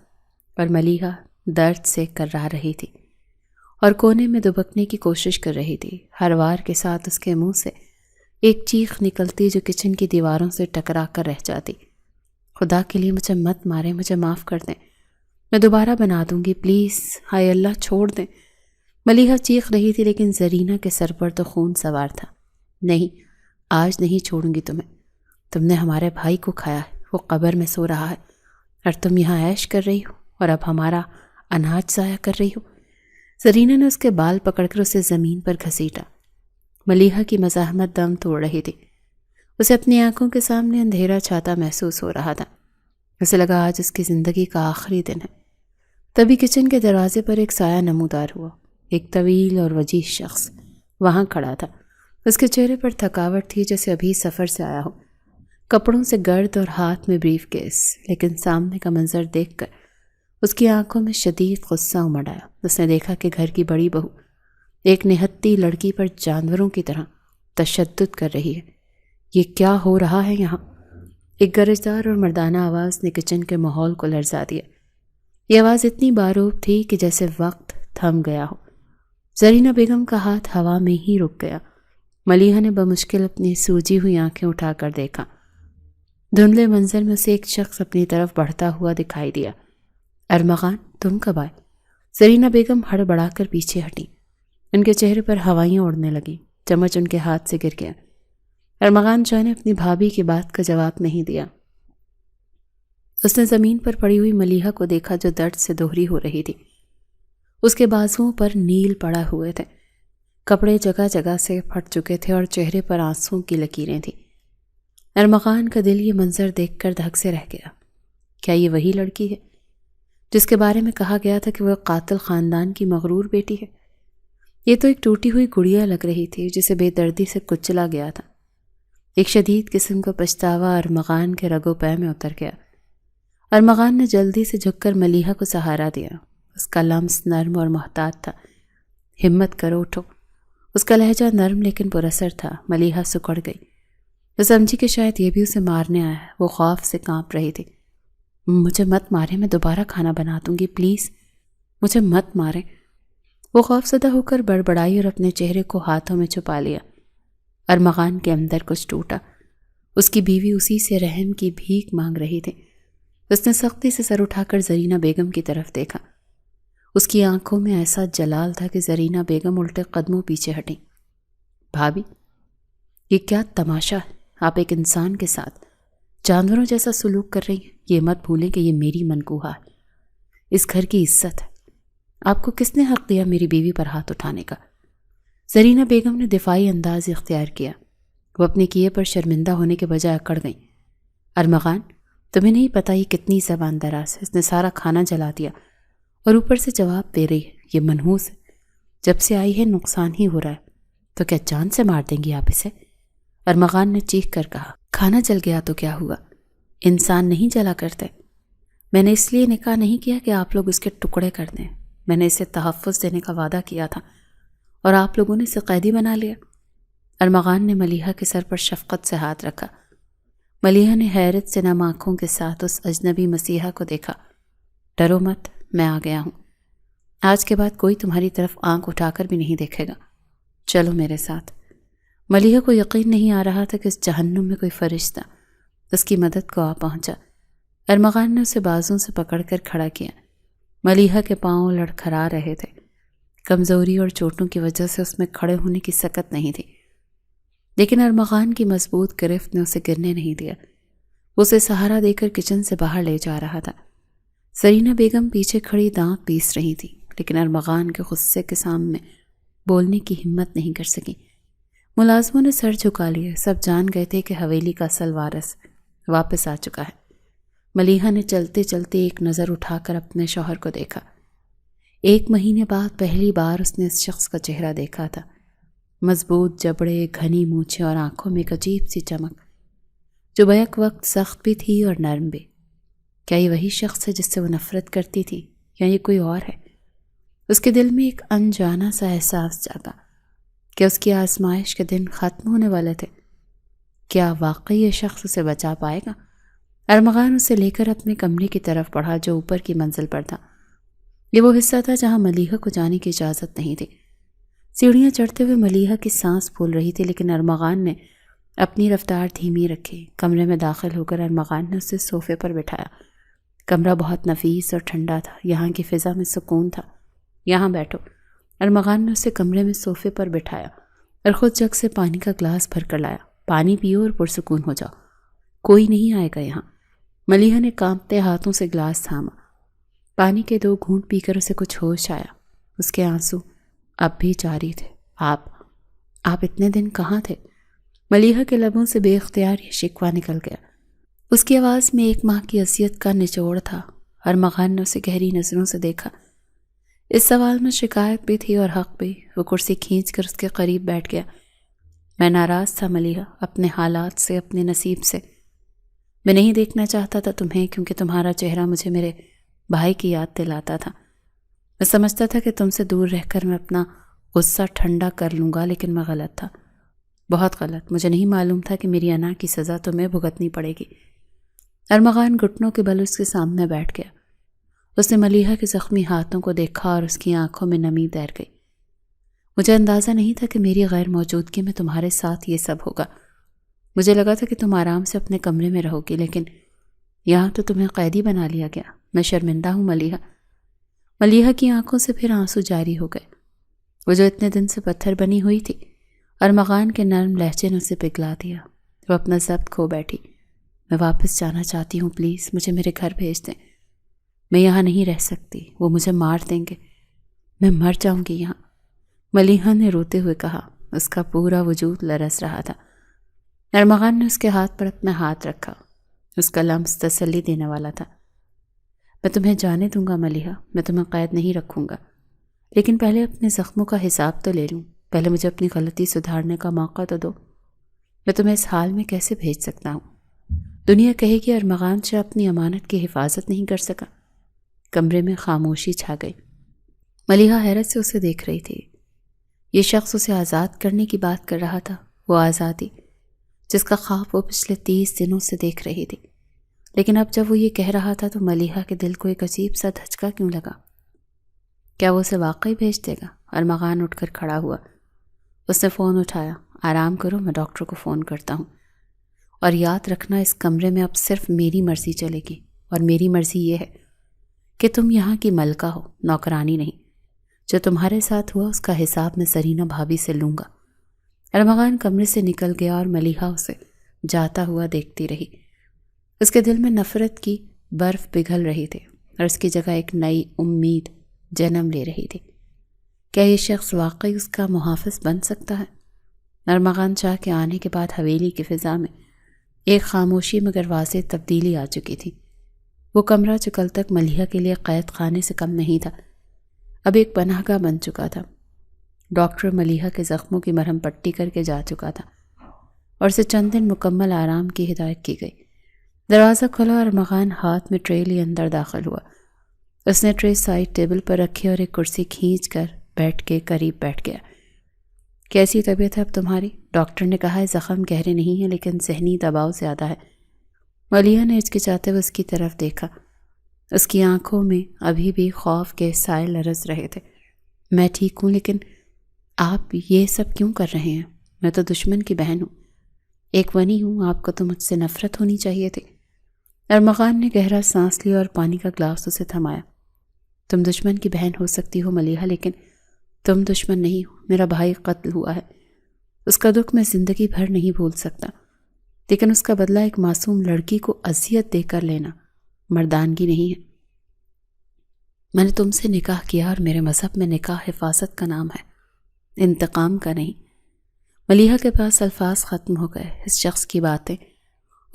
اور ملیحہ درد سے کرا رہی تھی اور کونے میں دبکنے کی کوشش کر رہی تھی۔ ہر وار کے ساتھ اس کے منہ سے ایک چیخ نکلتی جو کچن کی دیواروں سے ٹکرا کر رہ جاتی۔ خدا کے لیے مجھے مت مارے، مجھے معاف کر دیں، میں دوبارہ بنا دوں گی، پلیز، ہائے اللہ چھوڑ دیں۔ ملیحہ چیخ رہی تھی لیکن زرینہ کے سر پر تو خون سوار تھا۔ نہیں، آج نہیں چھوڑوں گی تمہیں۔ تم نے ہمارے بھائی کو کھایا ہے، وہ قبر میں سو رہا ہے اور تم یہاں عیش کر رہی ہو اور اب ہمارا اناج ضائع کر رہی ہو۔ زرینہ نے اس کے بال پکڑ کر اسے زمین پر گھسیٹا۔ ملیحہ کی مزاحمت دم توڑ رہی تھی۔ اسے اپنی آنکھوں کے سامنے اندھیرا چھاتا محسوس ہو رہا تھا۔ اسے لگا آج اس کی زندگی کا آخری دن ہے۔ تبھی کچن کے دروازے پر ایک سایہ نمودار ہوا۔ ایک طویل اور وجیح شخص وہاں کھڑا تھا۔ اس کے چہرے پر تھکاوٹ تھی جیسے ابھی سفر سے آیا ہو، کپڑوں سے گرد اور ہاتھ میں بریف کیس، لیکن سامنے کا منظر دیکھ کر اس کی آنکھوں میں شدید غصہ امڑ آیا۔ اس نے دیکھا کہ گھر کی بڑی بہو ایک نہتی لڑکی پر جانوروں کی طرح تشدد کر رہی ہے۔ یہ کیا ہو رہا ہے یہاں؟ ایک گرجدار اور مردانہ آواز نے کچن کے ماحول کو لرزا دیا۔ یہ آواز اتنی باروب تھی کہ جیسے وقت تھم گیا ہو۔ زرینہ بیگم کا ہاتھ ہوا میں ہی رک گیا۔ ملیحہ نے بمشکل اپنی سوجی ہوئی آنکھیں اٹھا کر دیکھا۔ دھندلے منظر میں اسے ایک شخص اپنی طرف بڑھتا ہوا دکھائی دیا۔ ارمغان، تم کب آئے؟ زرینہ بیگم ہڑبڑا کر پیچھے ہٹی۔ ان کے چہرے پر ہوائیاں اڑنے لگیں۔ چمچ ان کے ہاتھ سے گر گیا۔ ارمغان جان نے اپنی بھابھی کی بات کا جواب نہیں دیا۔ اس نے زمین پر پڑی ہوئی ملیحہ کو دیکھا جو درد سے دوہری ہو رہی تھی۔ اس کے بازوؤں پر نیل پڑا ہوئے تھے، کپڑے جگہ جگہ سے پھٹ چکے تھے اور چہرے پر آنسوؤں کی لکیریں تھیں۔ ارمغان کا دل یہ منظر دیکھ کر دھک سے رہ گیا۔ کیا یہ وہی لڑکی ہے جس کے بارے میں کہا گیا تھا کہ وہ ایک قاتل خاندان کی مغرور بیٹی ہے؟ یہ تو ایک ٹوٹی ہوئی گڑیا لگ رہی تھی جسے بے دردی سے کچلا گیا تھا۔ ایک شدید قسم کا پچھتاوا ارمغان کے رگ و پے میں اتر گیا۔ ارمغان نے جلدی سے جھک کر ملیحہ کو سہارا دیا۔ اس کا لمس نرم اور محتاط تھا۔ ہمت کرو، اٹھو۔ اس کا لہجہ نرم لیکن پراثر تھا۔ ملیحہ سکڑ گئی۔ وہ سمجھی کہ شاید یہ بھی اسے مارنے آیا ہے۔ وہ خوف سے کانپ رہی تھی۔ مجھے مت مارے، میں دوبارہ کھانا بنا دوں گی، پلیز مجھے مت مارے۔ وہ خوف زدہ ہو کر بڑبڑائی اور اپنے چہرے کو ہاتھوں میں چھپا لیا۔ ارمغان کے اندر کچھ ٹوٹا۔ اس کی بیوی اسی سے رحم کی بھیک مانگ رہی تھی۔ اس نے سختی سے سر اٹھا کر زرینہ بیگم کی طرف دیکھا۔ اس کی آنکھوں میں ایسا جلال تھا کہ زرینہ بیگم الٹے قدموں پیچھے ہٹیں۔ بھابھی، یہ کیا تماشا ہے؟ آپ ایک انسان کے ساتھ جانوروں جیسا سلوک کر رہی ہیں۔ یہ مت بھولیں کہ یہ میری منکوہا ہے، اس گھر کی عزت ہے۔ آپ کو کس نے حق دیا میری بیوی پر ہاتھ اٹھانے کا؟ زرینہ بیگم نے دفاعی انداز اختیار کیا۔ وہ اپنے کیے پر شرمندہ ہونے کے بجائے اکڑ گئیں۔ ارمغان، تمہیں نہیں پتا یہ کتنی زبان دراز ہے۔ اس نے سارا کھانا جلا دیا اور اوپر سے جواب دے رہی ہے۔ یہ منحوس ہے، جب سے آئی ہے نقصان ہی ہو رہا ہے۔ تو کیا جان سے مار دیں گی آپ اسے؟ ارمغان نے چیخ کر کہا۔ کھانا جل گیا تو کیا ہوا؟ انسان نہیں جلا کرتے۔ میں نے اس لیے نکاح نہیں کیا کہ آپ لوگ اس کے ٹکڑے کر دیں۔ میں نے اسے تحفظ دینے کا وعدہ کیا تھا اور آپ لوگوں نے اسے قیدی بنا لیا۔ ارمغان نے ملیحہ کے سر پر شفقت سے ہاتھ رکھا۔ ملیحہ نے حیرت سے نم آنکھوں کے ساتھ اس اجنبی مسیحا کو دیکھا۔ ڈرو مت، میں آ گیا ہوں۔ آج کے بعد کوئی تمہاری طرف آنکھ اٹھا کر بھی نہیں دیکھے گا۔ چلو میرے ساتھ۔ ملیحہ کو یقین نہیں آ رہا تھا کہ اس جہنم میں کوئی فرشتہ اس کی مدد کو آ پہنچا۔ ارمغان نے اسے بازوں سے پکڑ کر کھڑا کیا۔ ملیحہ کے پاؤں لڑکھڑا رہے تھے۔ کمزوری اور چوٹوں کی وجہ سے اس میں کھڑے ہونے کی سکت نہیں تھی، لیکن ارمغان کی مضبوط گرفت نے اسے گرنے نہیں دیا۔ اسے سہارا دے کر کچن سے باہر لے جا رہا تھا۔ زرینہ بیگم پیچھے کھڑی دانت پیس رہی تھی، لیکن ارمغان کے غصے کے سامنے بولنے کی ہمت نہیں کر سکی۔ ملازموں نے سر جھکا لیے۔ سب جان گئے تھے کہ حویلی کا اصل وارث واپس آ چکا ہے۔ ملیحہ نے چلتے چلتے ایک نظر اٹھا کر اپنے شوہر کو دیکھا۔ 1 مہینے بعد پہلی بار اس نے اس شخص کا چہرہ دیکھا تھا۔ مضبوط جبڑے، گھنی مونچھیں اور آنکھوں میں ایک عجیب سی چمک جو بیک وقت سخت بھی تھی اور نرم بھی۔ کیا یہ وہی شخص ہے جس سے وہ نفرت کرتی تھی یا یہ کوئی اور ہے؟ اس کے دل میں ایک انجانا سا احساس جاگا کہ اس کی آزمائش کے دن ختم ہونے والے تھے۔ کیا واقعی یہ شخص اسے بچا پائے گا؟ ارمغان اسے لے کر اپنے کمرے کی طرف بڑھا جو اوپر کی منزل پر تھا۔ یہ وہ حصہ تھا جہاں ملیحہ کو جانے کی اجازت نہیں تھی۔ سیڑھیاں چڑھتے ہوئے ملیحہ کی سانس پھول رہی تھی، لیکن ارمغان نے اپنی رفتار دھیمی رکھی۔ کمرے میں داخل ہو کر ارمغان نے اسے صوفے پر بٹھایا۔ کمرہ بہت نفیس اور ٹھنڈا تھا۔ یہاں کی فضا میں سکون تھا۔ یہاں بیٹھو۔ ارمغان نے اسے کمرے میں صوفے پر بٹھایا اور خود جگ سے پانی کا گلاس بھر کر لایا۔ پانی پیو اور پرسکون ہو جاؤ، کوئی نہیں آئے گا یہاں۔ ملیحہ نے کانپتے ہاتھوں سے گلاس تھاما۔ پانی کے 2 گھونٹ پی کر اسے کچھ ہوش آیا۔ اس کے آنسو اب بھی جاری تھے۔ آپ اتنے دن کہاں تھے؟ ملیحہ کے لبوں سے بے اختیار یہ شکوہ نکل گیا۔ اس کی آواز میں 1 ماہ کی اذیت کا نچوڑ تھا۔ ارمغان نے اسے گہری نظروں سے دیکھا۔ اس سوال میں شکایت بھی تھی اور حق بھی۔ وہ کرسی کھینچ کر اس کے قریب بیٹھ گیا۔ میں ناراض تھا ملیحہ، اپنے حالات سے، اپنے نصیب سے۔ میں نہیں دیکھنا چاہتا تھا تمہیں، کیونکہ تمہارا چہرہ مجھے میرے بھائی کی یاد دلاتا تھا۔ میں سمجھتا تھا کہ تم سے دور رہ کر میں اپنا غصہ ٹھنڈا کر لوں گا، لیکن میں غلط تھا، بہت غلط۔ مجھے نہیں معلوم تھا کہ میری انا کی سزا تمہیں بھگتنی پڑے گی۔ ارمغان گھٹنوں کے بل اس کے سامنے بیٹھ گیا۔ اس نے ملیحہ کے زخمی ہاتھوں کو دیکھا اور اس کی آنکھوں میں نمی تیر گئی۔ مجھے اندازہ نہیں تھا کہ میری غیر موجودگی میں تمہارے ساتھ یہ سب ہوگا۔ مجھے لگا تھا کہ تم آرام سے اپنے کمرے میں رہو گی، لیکن یہاں تو تمہیں قیدی بنا لیا گیا۔ میں شرمندہ ہوں ملیحہ۔ ملیحہ کی آنکھوں سے پھر آنسو جاری ہو گئے۔ وہ جو اتنے دن سے پتھر بنی ہوئی تھی ارمغان کے نرم لہجے نے اسے پگھلا دیا۔ وہ اپنا ضبط کھو بیٹھی۔ میں واپس جانا چاہتی ہوں، پلیز مجھے میرے گھر بھیج دیں۔ میں یہاں نہیں رہ سکتی، وہ مجھے مار دیں گے، میں مر جاؤں گی یہاں، ملیحہ نے روتے ہوئے کہا۔ اس کا پورا وجود لرز رہا تھا۔ ارمغان نے اس کے ہاتھ پر اپنا ہاتھ رکھا۔ اس کا لمس تسلی دینے والا تھا۔ میں تمہیں جانے دوں گا ملیحہ، میں تمہیں قید نہیں رکھوں گا، لیکن پہلے اپنے زخموں کا حساب تو لے لوں، پہلے مجھے اپنی غلطی سدھارنے کا موقع تو دو۔ میں تمہیں اس حال میں کیسے بھیج سکتا ہوں؟ دنیا کہے گی ارمغان شاہ اپنی امانت کی حفاظت نہیں کر سکا۔ کمرے میں خاموشی چھا گئی۔ ملیحہ حیرت سے اسے دیکھ رہی تھی۔ یہ شخص اسے آزاد کرنے کی بات کر رہا تھا، وہ آزادی جس کا خواب وہ پچھلے 30 دنوں سے دیکھ رہی تھی، لیکن اب جب وہ یہ کہہ رہا تھا تو ملیحہ کے دل کو ایک عجیب سا دھچکا کیوں لگا؟ کیا وہ اسے واقعی بھیج دے گا؟ ارمغان اٹھ کر کھڑا ہوا۔ اس نے فون اٹھایا۔ آرام کرو، میں ڈاکٹر کو فون کرتا ہوں، اور یاد رکھنا اس کمرے میں اب صرف میری مرضی چلے گی، اور میری مرضی یہ ہے کہ تم یہاں کی ملکہ ہو، نوکرانی نہیں۔ جو تمہارے ساتھ ہوا اس کا حساب میں زرینہ بھابھی سے لوں گا۔ ارمغان کمرے سے نکل گیا اور ملیحہ اسے جاتا ہوا دیکھتی رہی۔ اس کے دل میں نفرت کی برف پگھل رہی تھی اور اس کی جگہ ایک نئی امید جنم لے رہی تھی۔ کیا یہ شخص واقعی اس کا محافظ بن سکتا ہے؟ ارمغان شاہ کے آنے کے بعد حویلی کی فضا میں ایک خاموشی مگر واضح تبدیلی آ چکی تھی۔ وہ کمرہ جو کل تک ملیحہ کے لیے قید خانے سے کم نہیں تھا، اب ایک پناہ گاہ بن چکا تھا۔ ڈاکٹر ملیحہ کے زخموں کی مرہم پٹی کر کے جا چکا تھا اور اسے چند دن مکمل آرام کی ہدایت کی گئی۔ دروازہ کھلا اور ارمغان ہاتھ میں ٹرے لیے اندر داخل ہوا۔ اس نے ٹرے سائڈ ٹیبل پر رکھی اور ایک کرسی کھینچ کر بیٹھ کے قریب بیٹھ گیا۔ کیسی طبیعت ہے اب تمہاری؟ ڈاکٹر نے کہا ہے زخم گہرے نہیں ہیں لیکن ذہنی دباؤ زیادہ ہے۔ ملیحہ نے ہچکچاتے ہوئے اس کی طرف دیکھا۔ اس کی آنکھوں میں ابھی بھی خوف کے سائے لرز رہے تھے۔ میں ٹھیک ہوں، لیکن آپ یہ سب کیوں کر رہے ہیں؟ میں تو دشمن کی بہن ہوں، ایک ونی ہوں، آپ کو تو مجھ سے نفرت ہونی چاہیے تھی۔ ارمغان نے گہرا سانس لیا اور پانی کا گلاس اسے تھمایا۔ تم دشمن کی بہن ہو سکتی ہو ملیحہ، لیکن تم دشمن نہیں ہو۔ میرا بھائی قتل ہوا ہے، اس کا دکھ میں زندگی بھر نہیں بھول سکتا، لیکن اس کا بدلہ ایک معصوم لڑکی کو اذیت دے کر لینا مردانگی نہیں ہے۔ میں نے تم سے نکاح کیا اور میرے مذہب میں نکاح حفاظت کا نام ہے، انتقام کا نہیں۔ ملیحہ کے پاس الفاظ ختم ہو گئے۔ اس شخص کی باتیں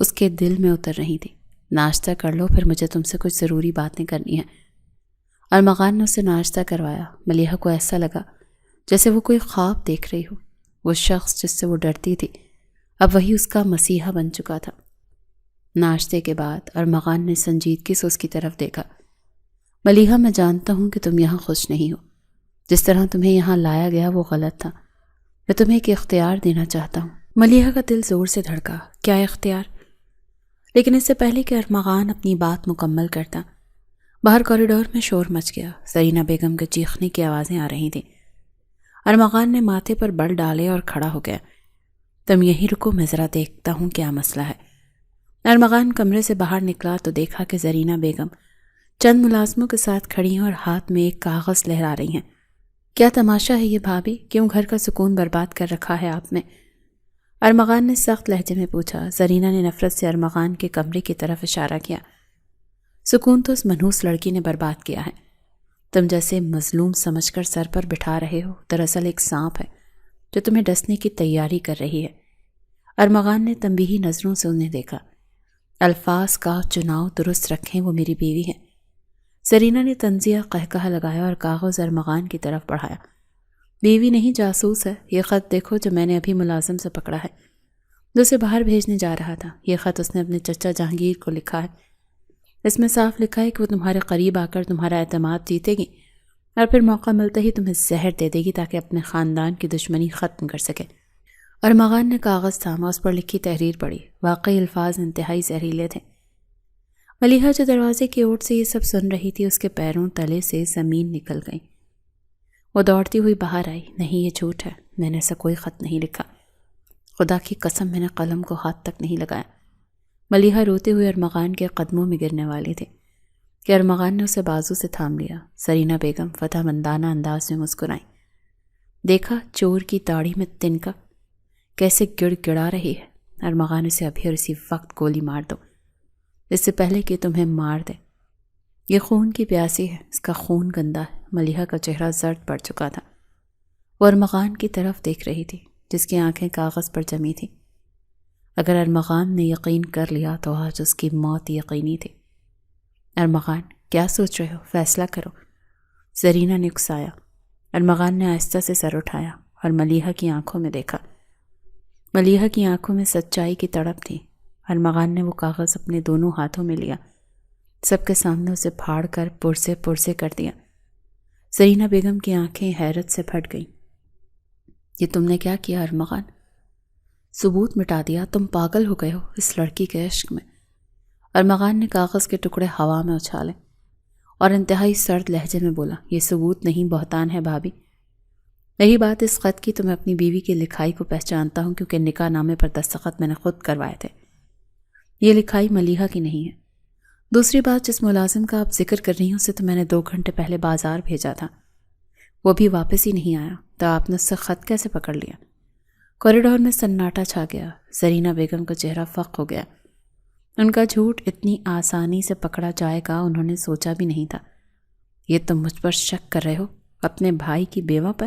اس کے دل میں اتر رہی تھی۔ ناشتہ کر لو، پھر مجھے تم سے کچھ ضروری باتیں کرنی ہیں۔ ارمغان نے اسے ناشتہ کروایا۔ ملیحہ کو ایسا لگا جیسے وہ کوئی خواب دیکھ رہی ہو۔ وہ شخص جس سے وہ ڈرتی تھی اب وہی اس کا مسیحا بن چکا تھا۔ ناشتے کے بعد ارمغان نے سنجیدگی سے اس کی طرف دیکھا۔ ملیحہ، میں جانتا ہوں کہ تم یہاں خوش نہیں ہو، جس طرح تمہیں یہاں لایا گیا وہ غلط تھا۔ میں تمہیں ایک اختیار دینا چاہتا ہوں۔ ملیحہ کا دل زور سے دھڑکا۔ کیا اختیار؟ لیکن اس سے پہلے کہ ارمغان اپنی بات مکمل کرتا، باہر کوریڈور میں شور مچ گیا۔ زرینہ بیگم کے چیخنے کی آوازیں آ رہی تھیں۔ ارمغان نے ماتھے پر بل ڈالے اور کھڑا ہو گیا۔ تم یہیں رکو، میں ذرا دیکھتا ہوں کیا مسئلہ ہے۔ ارمغان کمرے سے باہر نکلا تو دیکھا کہ زرینہ بیگم چند ملازموں کے ساتھ کھڑی ہیں اور ہاتھ میں ایک کاغذ لہرا رہی ہیں۔ کیا تماشا ہے یہ بھابھی؟ کیوں گھر کا سکون برباد کر رکھا ہے آپ نے؟ ارمغان نے سخت لہجے میں پوچھا۔ زرینہ نے نفرت سے ارمغان کے کمرے کی طرف اشارہ کیا۔ سکون تو اس منحوس لڑکی نے برباد کیا ہے، تم جیسے مظلوم سمجھ کر سر پر بٹھا رہے ہو، دراصل ایک سانپ ہے جو تمہیں ڈسنے کی تیاری کر رہی ہے۔ ارمغان نے تنبیہی نظروں سے انہیں دیکھا۔ الفاظ کا چناؤ درست رکھیں، وہ میری بیوی ہے۔ زرینہ نے طنزیہ قہقہہ لگایا اور کاغذ ارمغان کی طرف بڑھایا۔ بیوی نہیں، جاسوس ہے۔ یہ خط دیکھو جو میں نے ابھی ملازم سے پکڑا ہے، جو اسے باہر بھیجنے جا رہا تھا۔ یہ خط اس نے اپنے چچا جہانگیر کو لکھا ہے۔ اس میں صاف لکھا ہے کہ وہ تمہارے قریب آ کر تمہارا اعتماد جیتے گی اور پھر موقع ملتے ہی تمہیں زہر دے دے گی تاکہ اپنے خاندان کی دشمنی ختم کر سکے۔ ارمغان نے کاغذ تھاما، اس پر لکھی تحریر پڑھی۔ واقعی الفاظ انتہائی زہریلے تھے۔ ملیحہ جو دروازے کی اوٹ سے یہ سب سن رہی تھی، اس کے پیروں تلے سے زمین نکل گئی۔ وہ دوڑتی ہوئی باہر آئی۔ نہیں، یہ جھوٹ ہے، میں نے ایسا کوئی خط نہیں لکھا، خدا کی قسم میں نے قلم کو ہاتھ تک نہیں لگایا۔ ملیحہ روتے ہوئے ارمغان کے قدموں میں گرنے والی تھی کہ ارمغان نے اسے بازو سے تھام لیا۔ زرینہ بیگم فتح مندانہ انداز میں مسکرائیں۔ دیکھا، چور کی داڑھی میں تنکا، کیسے گڑ گڑا رہی ہے۔ ارمغان اسے ابھی اور اسی وقت گولی مار دو، اس سے پہلے کہ تمہیں مار دے۔ یہ خون کی پیاسی ہے، اس کا خون گندا ہے۔ ملیحہ کا چہرہ زرد پڑ چکا تھا، وہ ارمغان کی طرف دیکھ رہی تھی جس کی آنکھیں کاغذ پر جمی تھی۔ اگر ارمغان نے یقین کر لیا تو آج اس کی موت یقینی تھی۔ ارمغان کیا سوچ رہے ہو؟ فیصلہ کرو، زرینہ نے اکسایا۔ ارمغان نے آہستہ سے سر اٹھایا اور ملیحہ کی آنکھوں میں دیکھا۔ ملیحہ کی آنکھوں میں سچائی کی تڑپ تھی۔ ارمغان نے وہ کاغذ اپنے دونوں ہاتھوں میں لیا، سب کے سامنے اسے پھاڑ کر پرسے پرسے کر دیا۔ زرینہ بیگم کی آنکھیں حیرت سے پھٹ گئیں۔ یہ تم نے کیا کیا ارمغان؟ ثبوت مٹا دیا، تم پاگل ہو گئے ہو اس لڑکی کے عشق میں۔ ارمغان نے کاغذ کے ٹکڑے ہوا میں اچھالے اور انتہائی سرد لہجے میں بولا، یہ ثبوت نہیں، بہتان ہے بھابھی۔ یہی بات اس خط کی تو میں اپنی بیوی کی لکھائی کو پہچانتا ہوں، کیونکہ نکاح نامے پر دستخط میں نے خود کروائے تھے۔ یہ لکھائی ملیحہ کی نہیں ہے۔ دوسری بات، جس ملازم کا آپ ذکر کر رہی ہیں اسے تو میں نے 2 گھنٹے پہلے بازار بھیجا تھا، وہ بھی واپس ہی نہیں آیا، تو آپ نے اس سے خط کیسے پکڑ لیا؟ کوریڈور میں سناٹا چھا گیا۔ زرینہ بیگم کا چہرہ فق ہو گیا۔ ان کا جھوٹ اتنی آسانی سے پکڑا جائے گا انہوں نے سوچا بھی نہیں تھا۔ یہ تم مجھ پر شک کر رہے ہو اپنے بھائی کی بیوہ پر؟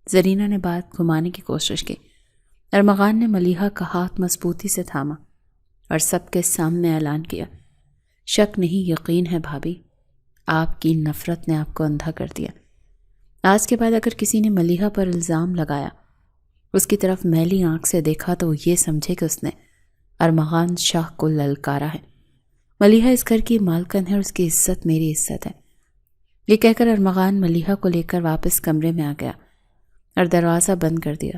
زرینہ نے بات گھمانے کی کوشش کی۔ ارمغان نے ملیحہ کا ہاتھ مضبوطی سے تھاما اور سب کے سامنے اعلان کیا، شک نہیں، یقین ہے بھابھی، آپ کی نفرت نے آپ کو اندھا کر دیا۔ آج کے بعد اگر کسی نے ملیحہ پر الزام لگایا، اس کی طرف میلی آنکھ سے دیکھا، تو وہ یہ سمجھے کہ اس نے ارمغان شاہ کو للکارا ہے۔ ملیحہ اس گھر کی مالکن ہے اور اس کی عزت میری عزت ہے۔ یہ کہہ کر ارمغان ملیحہ کو لے کر واپس کمرے میں آ گیا اور دروازہ بند کر دیا۔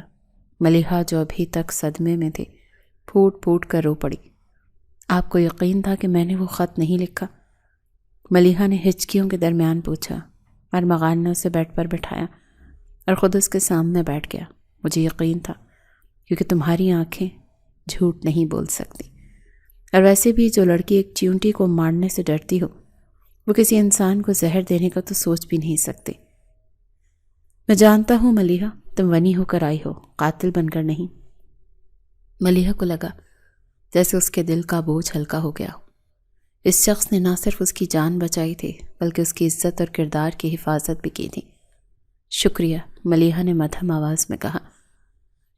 ملیحہ جو ابھی تک صدمے میں تھی، پھوٹ پھوٹ کر رو پڑی۔ آپ کو یقین تھا کہ میں نے وہ خط نہیں لکھا؟ ملیحہ نے ہچکیوں کے درمیان پوچھا۔ ارمغان نے اسے بیڈ پر بٹھایا اور خود اس کے سامنے بیٹھ گیا۔ مجھے یقین تھا، کیونکہ تمہاری آنکھیں جھوٹ نہیں بول سکتی، اور ویسے بھی جو لڑکی ایک چیونٹی کو مارنے سے ڈرتی ہو، وہ کسی انسان کو زہر دینے کا تو سوچ بھی نہیں سکتی۔ میں جانتا ہوں ملیحہ، تم ونی ہو کر آئی ہو، قاتل بن کر نہیں۔ ملیحہ کو لگا جیسے اس کے دل کا بوجھ ہلکا ہو گیا ہو۔ اس شخص نے نہ صرف اس کی جان بچائی تھی، بلکہ اس کی عزت اور کردار کی حفاظت بھی کی تھی۔ شکریہ، ملیحہ نے مدھم آواز میں کہا۔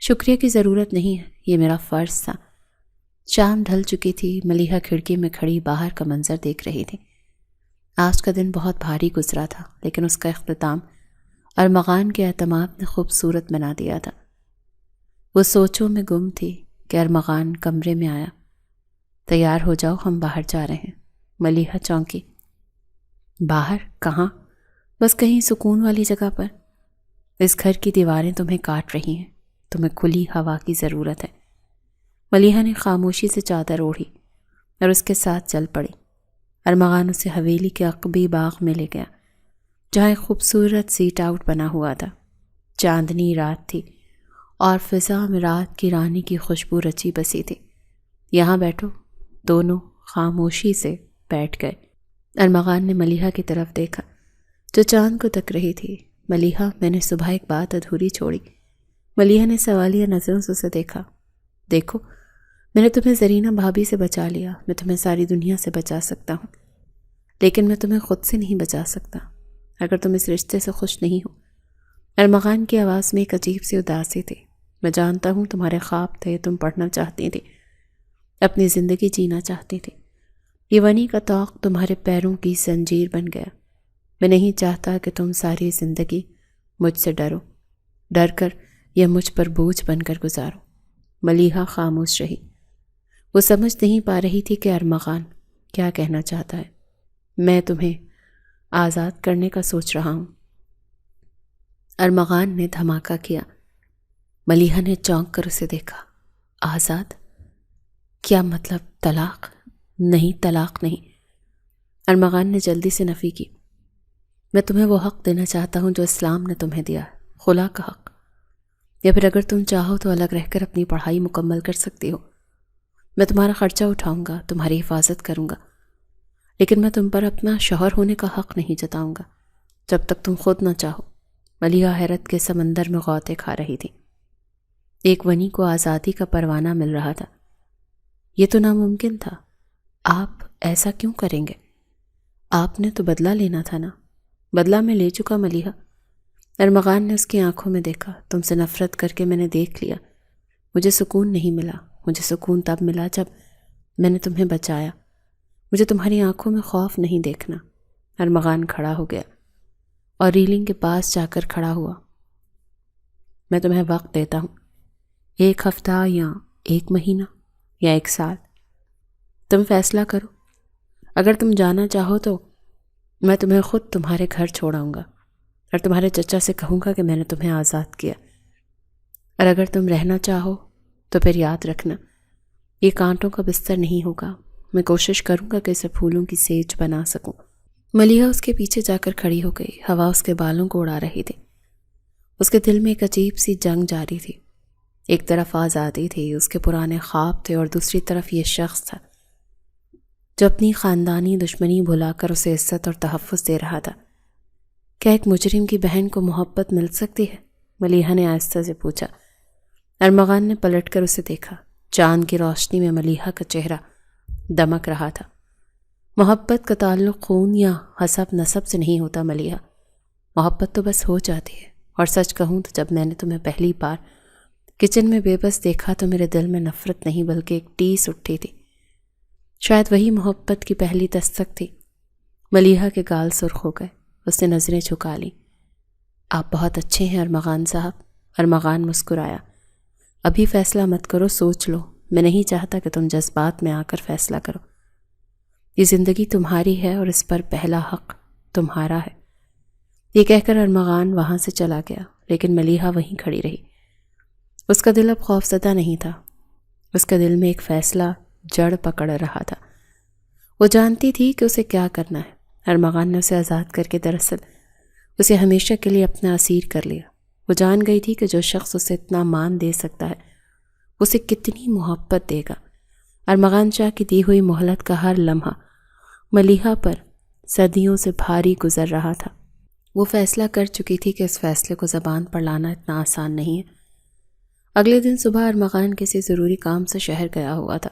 شکریہ کی ضرورت نہیں ہے، یہ میرا فرض تھا۔ شام ڈھل چکی تھی۔ ملیحہ کھڑکی میں کھڑی باہر کا منظر دیکھ رہی تھی۔ آج کا دن بہت بھاری گزرا تھا، لیکن اس کا اختتام ارمغان کے اعتماد نے خوبصورت بنا دیا تھا۔ وہ سوچوں میں گم تھی کہ ارمغان کمرے میں آیا۔ تیار ہو جاؤ، ہم باہر جا رہے ہیں۔ ملیحہ چونکی۔ باہر؟ کہاں؟ بس کہیں سکون والی جگہ پر۔ اس گھر کی دیواریں تمہیں کاٹ رہی ہیں، تمہیں کھلی ہوا کی ضرورت ہے۔ ملیحہ نے خاموشی سے چادر اوڑھی اور اس کے ساتھ چل پڑی۔ ارمغان اسے حویلی کے عقبی باغ میں لے گیا، جہاں ایک خوبصورت سیٹ آؤٹ بنا ہوا تھا۔ چاندنی رات تھی اور فضا میں رات کی رانی کی خوشبو رچی بسی تھی۔ یہاں بیٹھو۔ دونوں خاموشی سے بیٹھ گئے۔ ارمغان نے ملیحہ کی طرف دیکھا جو چاند کو تک رہی تھی۔ ملیحہ، میں نے صبح ایک بات ادھوری چھوڑی۔ ملیحہ نے سوالیہ نظروں سے اسے دیکھا۔ دیکھو، میں نے تمہیں زرینہ بھابھی سے بچا لیا، میں تمہیں ساری دنیا سے بچا سکتا ہوں، لیکن میں تمہیں خود سے نہیں بچا سکتا اگر تم اس رشتے سے خوش نہیں ہو۔ ارمغان کی آواز میں ایک عجیب سی اداسی تھی۔ میں جانتا ہوں تمہارے خواب تھے، تم پڑھنا چاہتی تھی، اپنی زندگی جینا چاہتی تھی۔ یہ ونی کا طوق تمہارے پیروں کی زنجیر بن گیا۔ میں نہیں چاہتا کہ تم ساری زندگی مجھ سے ڈر کر یا مجھ پر بوجھ بن کر گزارو۔ ملیحہ خاموش رہی۔ وہ سمجھ نہیں پا رہی تھی کہ ارمغان کیا کہنا چاہتا ہے۔ میں تمہیں آزاد کرنے کا سوچ رہا ہوں۔ ارمغان نے دھماکہ کیا۔ ملیحہ نے چونک کر اسے دیکھا۔ آزاد؟ کیا مطلب؟ طلاق؟ نہیں، طلاق نہیں۔ ارمغان نے جلدی سے نفی کی۔ میں تمہیں وہ حق دینا چاہتا ہوں جو اسلام نے تمہیں دیا، خلا کا حق، یا پھر اگر تم چاہو تو الگ رہ کر اپنی پڑھائی مکمل کر سکتی ہو۔ میں تمہارا خرچہ اٹھاؤں گا، تمہاری حفاظت کروں گا، لیکن میں تم پر اپنا شوہر ہونے کا حق نہیں جتاؤں گا جب تک تم خود نہ چاہو۔ ملیحہ حیرت کے سمندر میں غوطے کھا رہی تھی۔ ایک ونی کو آزادی کا پروانہ مل رہا تھا۔ یہ تو ناممکن تھا۔ آپ ایسا کیوں کریں گے؟ آپ نے تو بدلہ لینا تھا نا۔ بدلہ میں لے چکا ملیحہ۔ ارمغان نے اس کی آنکھوں میں دیکھا۔ تم سے نفرت کر کے میں نے دیکھ لیا۔ مجھے سکون نہیں ملا۔ مجھے سکون تب ملا جب میں نے تمہیں بچایا۔ مجھے تمہاری آنکھوں میں خوف نہیں دیکھنا۔ ارمغان کھڑا ہو گیا اور ریلنگ کے پاس جا کر کھڑا ہوا۔ میں تمہیں وقت دیتا ہوں، 1 ہفتہ یا 1 مہینہ یا 1 سال، تم فیصلہ کرو۔ اگر تم جانا چاہو تو میں تمہیں خود تمہارے گھر چھوڑاؤں گا اور تمہارے چچا سے کہوں گا کہ میں نے تمہیں آزاد کیا، اور اگر تم رہنا چاہو تو پھر یاد رکھنا یہ کانٹوں کا بستر نہیں ہوگا۔ میں کوشش کروں گا کہ اسے پھولوں کی سیج بنا سکوں۔ ملیحہ اس کے پیچھے جا کر کھڑی ہو گئی۔ ہوا اس کے بالوں کو اڑا رہی تھی۔ اس کے دل میں ایک عجیب سی جنگ جاری تھی۔ ایک طرف آزادی تھی، اس کے پرانے خواب تھے، اور دوسری طرف یہ شخص تھا جو اپنی خاندانی دشمنی بھلا کر اسے عزت اور تحفظ دے رہا تھا۔ کیا ایک مجرم کی بہن کو محبت مل سکتی ہے؟ ملیحہ نے آہستہ سے پوچھا۔ ارمغان نے پلٹ کر اسے دیکھا۔ چاند کی روشنی میں ملیحہ کا چہرہ دمک رہا تھا۔ محبت کا تعلق خون یا حسب نسب سے نہیں ہوتا ملیحہ، محبت تو بس ہو جاتی ہے۔ اور سچ کہوں تو جب میں نے تمہیں پہلی بار کچن میں بے بس دیکھا تو میرے دل میں نفرت نہیں بلکہ ایک ٹیس اٹھی تھی۔ شاید وہی محبت کی پہلی دستک تھی۔ ملیحہ کے گال سرخ ہو گئے۔ اس نے نظریں جھکا لیں۔ آپ بہت اچھے ہیں ارمغان صاحب۔ ارمغان مسکرایا۔ ابھی فیصلہ مت کرو، سوچ لو۔ میں نہیں چاہتا کہ تم جذبات میں آ کر فیصلہ کرو۔ یہ زندگی تمہاری ہے اور اس پر پہلا حق تمہارا ہے۔ یہ کہہ کر ارمغان وہاں سے چلا گیا، لیکن ملیحہ وہیں کھڑی رہی۔ اس کا دل اب خوفزدہ نہیں تھا۔ اس کے دل میں ایک فیصلہ جڑ پکڑ رہا تھا۔ وہ جانتی تھی کہ اسے کیا کرنا ہے۔ ارمغان نے اسے آزاد کر کے دراصل اسے ہمیشہ کے لیے اپنا اسیر کر لیا۔ وہ جان گئی تھی کہ جو شخص اسے اتنا مان دے سکتا ہے اسے کتنی محبت دے گا۔ ارمغان شاہ کی دی ہوئی مہلت کا ہر لمحہ ملیحہ پر صدیوں سے بھاری گزر رہا تھا۔ وہ فیصلہ کر چکی تھی کہ اس فیصلے کو زبان پر لانا اتنا آسان نہیں ہے۔ اگلے دن صبح ارمغان کسی ضروری کام سے شہر گیا ہوا تھا۔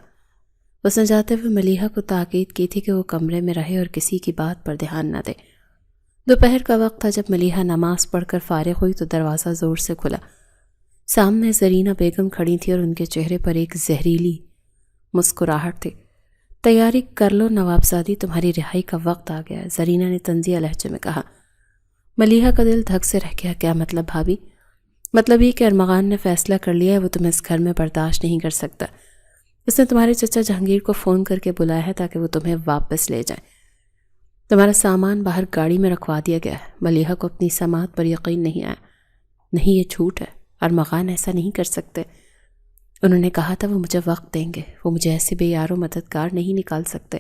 اس نے جاتے ہوئے ملیحہ کو تاکید کی تھی کہ وہ کمرے میں رہے اور کسی کی بات پر دھیان نہ دے۔ دوپہر کا وقت تھا۔ جب ملیحہ نماز پڑھ کر فارغ ہوئی تو دروازہ زور سے کھلا۔ سامنے زرینہ بیگم کھڑی تھی اور ان کے چہرے پر ایک زہریلی مسکراہٹ تھی۔ تیاری کر لو نوابزادی، تمہاری رہائی کا وقت آ گیا ہے، زرینہ نے طنزیہ لہجے میں کہا۔ ملیحہ کا دل دھک سے رہ گیا۔ کیا مطلب بھابی؟ مطلب یہ کہ ارمغان نے فیصلہ کر لیا ہے، وہ تمہیں اس گھر میں برداشت نہیں کر سکتا۔ اس نے تمہارے چچا جہانگیر کو فون کر کے بلایا ہے تاکہ وہ تمہیں واپس لے جائیں۔ تمہارا سامان باہر گاڑی میں رکھوا دیا گیا ہے۔ ملیحہ کو اپنی سماعت پر یقین نہیں آیا۔ نہیں، یہ جھوٹ ہے۔ ارمغان ایسا نہیں کر سکتے۔ انہوں نے کہا تھا وہ مجھے وقت دیں گے، وہ مجھے ایسے بے یار و مددگار نہیں نکال سکتے۔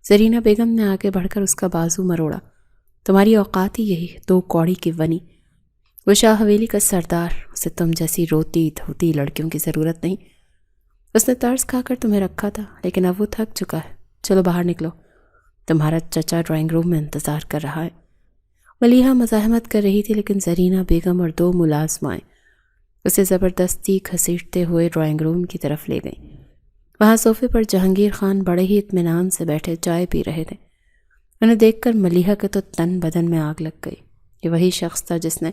زرینہ بیگم نے آگے بڑھ کر اس کا بازو مروڑا۔ تمہاری اوقات ہی یہی، 2 کوڑی کی ونی۔ وہ شاہ حویلی کا سردار، اسے تم جیسی روتی دھوتی لڑکیوں کی ضرورت نہیں۔ اس نے طرز کھا کر تمہیں رکھا تھا، لیکن اب وہ تھک چکا ہے۔ چلو باہر نکلو، تمہارا چچا ڈرائنگ روم میں انتظار کر رہا ہے۔ ملیحہ مزاحمت کر رہی تھی، لیکن زرینہ بیگم اور 2 ملازمائیں اسے زبردستی گھسیٹتے ہوئے ڈرائنگ روم کی طرف لے گئیں۔ وہاں صوفے پر جہانگیر خان بڑے ہی اطمینان سے بیٹھے چائے پی رہے تھے۔ انہیں دیکھ کر ملیحہ کے تو تن بدن میں آگ لگ گئی۔ یہ وہی شخص تھا جس نے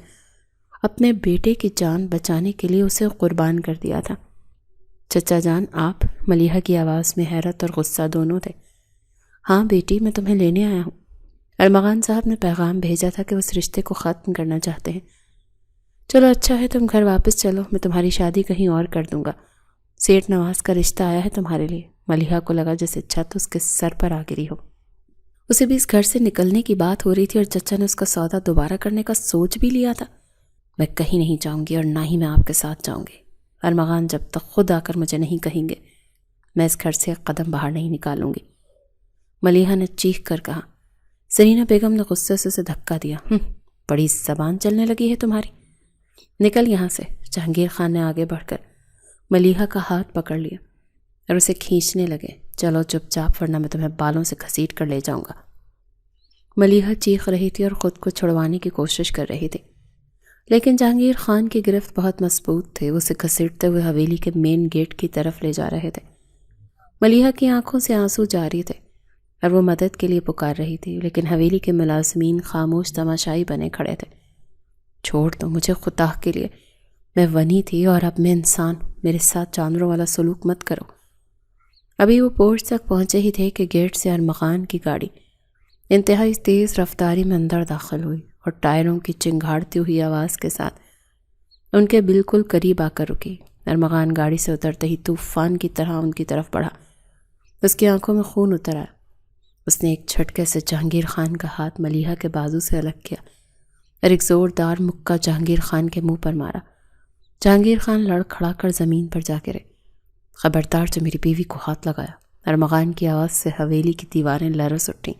اپنے بیٹے کی جان بچانے کے لیے اسے قربان کر دیا تھا۔ چچا جان آپ؟ ملیحہ کی آواز میں حیرت اور غصہ دونوں تھے۔ ہاں بیٹی، میں تمہیں لینے آیا ہوں۔ ارمغان صاحب نے پیغام بھیجا تھا کہ وہ اس رشتے کو ختم کرنا چاہتے ہیں۔ چلو اچھا ہے، تم گھر واپس چلو، میں تمہاری شادی کہیں اور کر دوں گا۔ سیٹھ نواز کا رشتہ آیا ہے تمہارے لیے۔ ملیحہ کو لگا جیسے چھت اس کے سر پر آ گری ہو۔ اسے بھی اس گھر سے نکلنے کی بات ہو رہی تھی اور چچا نے اس کا سودا دوبارہ کرنے کا سوچ بھی لیا تھا۔ میں کہیں نہیں جاؤں گی اور نہ ہی میں آپ کے ساتھ جاؤں گی۔ ارمغان جب تک خود آ کر مجھے نہیں کہیں گے میں اس گھر سے ایک قدم باہر نہیں نکالوں گی، ملیحہ نے چیخ کر کہا۔ زرینہ بیگم نے غصے سے اسے دھکا دیا۔ بڑی زبان چلنے لگی ہے تمہاری، نکل یہاں سے۔ جہانگیر خان نے آگے بڑھ کر ملیحہ کا ہاتھ پکڑ لیا اور اسے کھینچنے لگے۔ چلو چپ چاپ، ورنہ میں تمہیں بالوں سے گھسیٹ کر لے جاؤں گا۔ ملیحہ چیخ رہی تھی اور خود کو چھڑوانے کی کوشش کر رہی تھی۔ لیکن جہانگیر خان کی گرفت بہت مضبوط تھی. وہ اسے گھسیٹتے ہوئے حویلی کے مین گیٹ کی طرف لے جا رہے تھے. ملیحہ کی آنکھوں سے آنسو جاری تھے اور وہ مدد کے لیے پکار رہی تھی، لیکن حویلی کے ملازمین خاموش تماشائی بنے کھڑے تھے. چھوڑ دو مجھے خدا کے لیے، میں ونی تھی اور اب میں انسان، میرے ساتھ جانوروں والا سلوک مت کرو. ابھی وہ پورچ تک پہنچے ہی تھے کہ گیٹ سے ارمغان کی گاڑی انتہائی تیز رفتاری میں اندر داخل ہوئی اور ٹائروں کی چنگھاڑتی ہوئی آواز کے ساتھ ان کے بالکل قریب آ کر رکی. ارمغان گاڑی سے اترتے ہی طوفان کی طرح ان کی طرف بڑھا. اس کی آنکھوں میں خون اتر آیا. اس نے ایک جھٹکے سے جہانگیر خان کا ہاتھ ملیحہ کے بازو سے الگ کیا اور ایک زوردار مکہ جہانگیر خان کے منہ پر مارا. جہانگیر خان لڑ کھڑا کر زمین پر جا گرے. خبردار جو میری بیوی کو ہاتھ لگایا. ارمغان کی آواز سے حویلی کی دیواریں لرز اٹھیں.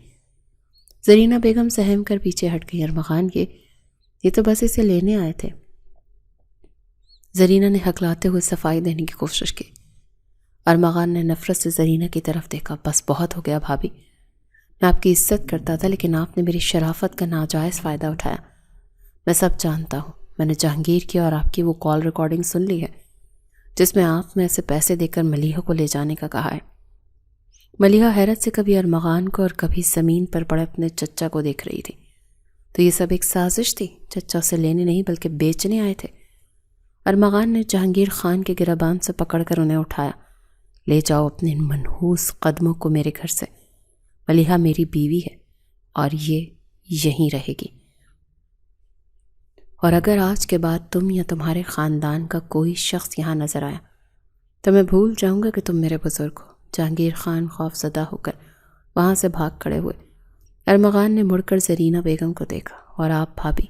زرینہ بیگم سہم کر پیچھے ہٹ گئی. ارمغان یہ تو بس اسے لینے آئے تھے. زرینہ نے ہکلاتے ہوئے صفائی دینے کی کوشش کی. ارمغان نے نفرت سے زرینہ کی طرف دیکھا. بس بہت ہو گیا بھابھی، میں آپ کی عزت کرتا تھا لیکن آپ نے میری شرافت کا ناجائز فائدہ اٹھایا. میں سب جانتا ہوں. میں نے جہانگیر کی اور آپ کی وہ کال ریکارڈنگ سن لی ہے جس میں آپ نے ایسے پیسے دے کر ملیحہ کو لے جانے کا کہا ہے. ملیحہ حیرت سے کبھی ارمغان کو اور کبھی زمین پر پڑے اپنے چچا کو دیکھ رہی تھی. تو یہ سب ایک سازش تھی؟ چچا سے لینے نہیں بلکہ بیچنے آئے تھے. ارمغان نے جہانگیر خان کے گریبان سے پکڑ کر انہیں اٹھایا. لے جاؤ اپنے ان منحوس قدموں کو میرے گھر سے. ملیحہ میری بیوی ہے اور یہ یہیں رہے گی، اور اگر آج کے بعد تم یا تمہارے خاندان کا کوئی شخص یہاں نظر آیا تو میں بھول جاؤں گا کہ تم میرے بزرگ ہو. جہانگیر خان خوف زدہ ہو کر وہاں سے بھاگ کھڑے ہوئے. ارمغان نے مڑ کر زرینہ بیگم کو دیکھا. اور آپ بھابھی،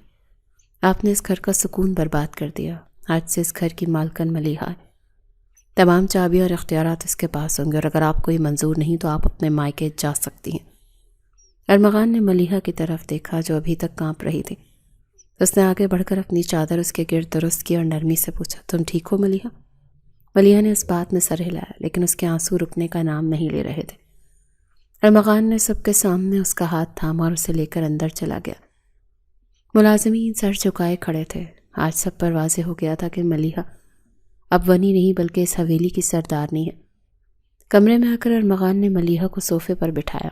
آپ نے اس گھر کا سکون برباد کر دیا. آج سے اس گھر کی مالکن ملیحہ ہے. تمام چابیاں اور اختیارات اس کے پاس ہوں گے، اور اگر آپ کو یہ منظور نہیں تو آپ اپنے مائکے جا سکتی ہیں. ارمغان نے ملیحہ کی طرف دیکھا جو ابھی تک کانپ رہی تھی. اس نے آگے بڑھ کر اپنی چادر اس کے گرد درست کی اور نرمی سے پوچھا، تم ٹھیک ہو ملیحہ؟ ملیحہ نے اس بات میں سر ہلایا لیکن اس کے آنسو رکنے کا نام نہیں لے رہے تھے. ارمغان نے سب کے سامنے اس کا ہاتھ تھاما اور اسے لے کر اندر چلا گیا. ملازمین سر جھکائے کھڑے تھے. آج سب پر واضح ہو گیا تھا کہ ملیحہ اب ونی نہیں بلکہ اس حویلی کی سردارنی ہے. کمرے میں آ کر ارمغان نے ملیحہ کو صوفے پر بٹھایا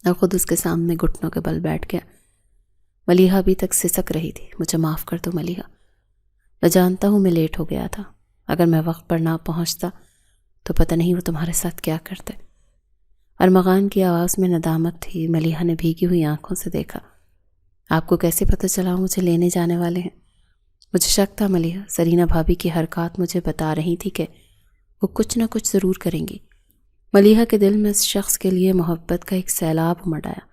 اور خود اس کے سامنے گھٹنوں کے بل بیٹھ گیا. ملیحہ ابھی تک سسک رہی تھی. مجھے معاف کر دو ملیحہ، میں جانتا ہوں میں لیٹ ہو گیا تھا. اگر میں وقت پر نہ پہنچتا تو پتہ نہیں وہ تمہارے ساتھ کیا کرتے. ارمغان کی آواز میں ندامت تھی. ملیحہ نے بھیگی ہوئی آنکھوں سے دیکھا. آپ کو کیسے پتہ چلا مجھے لینے جانے والے ہیں؟ مجھے شک تھا ملیحہ. زرینہ بھابھی کی حرکات مجھے بتا رہی تھی کہ وہ کچھ نہ کچھ ضرور کریں گی. ملیحہ کے دل میں اس شخص کے لیے محبت کا ایک سیلاب امڑ آیا.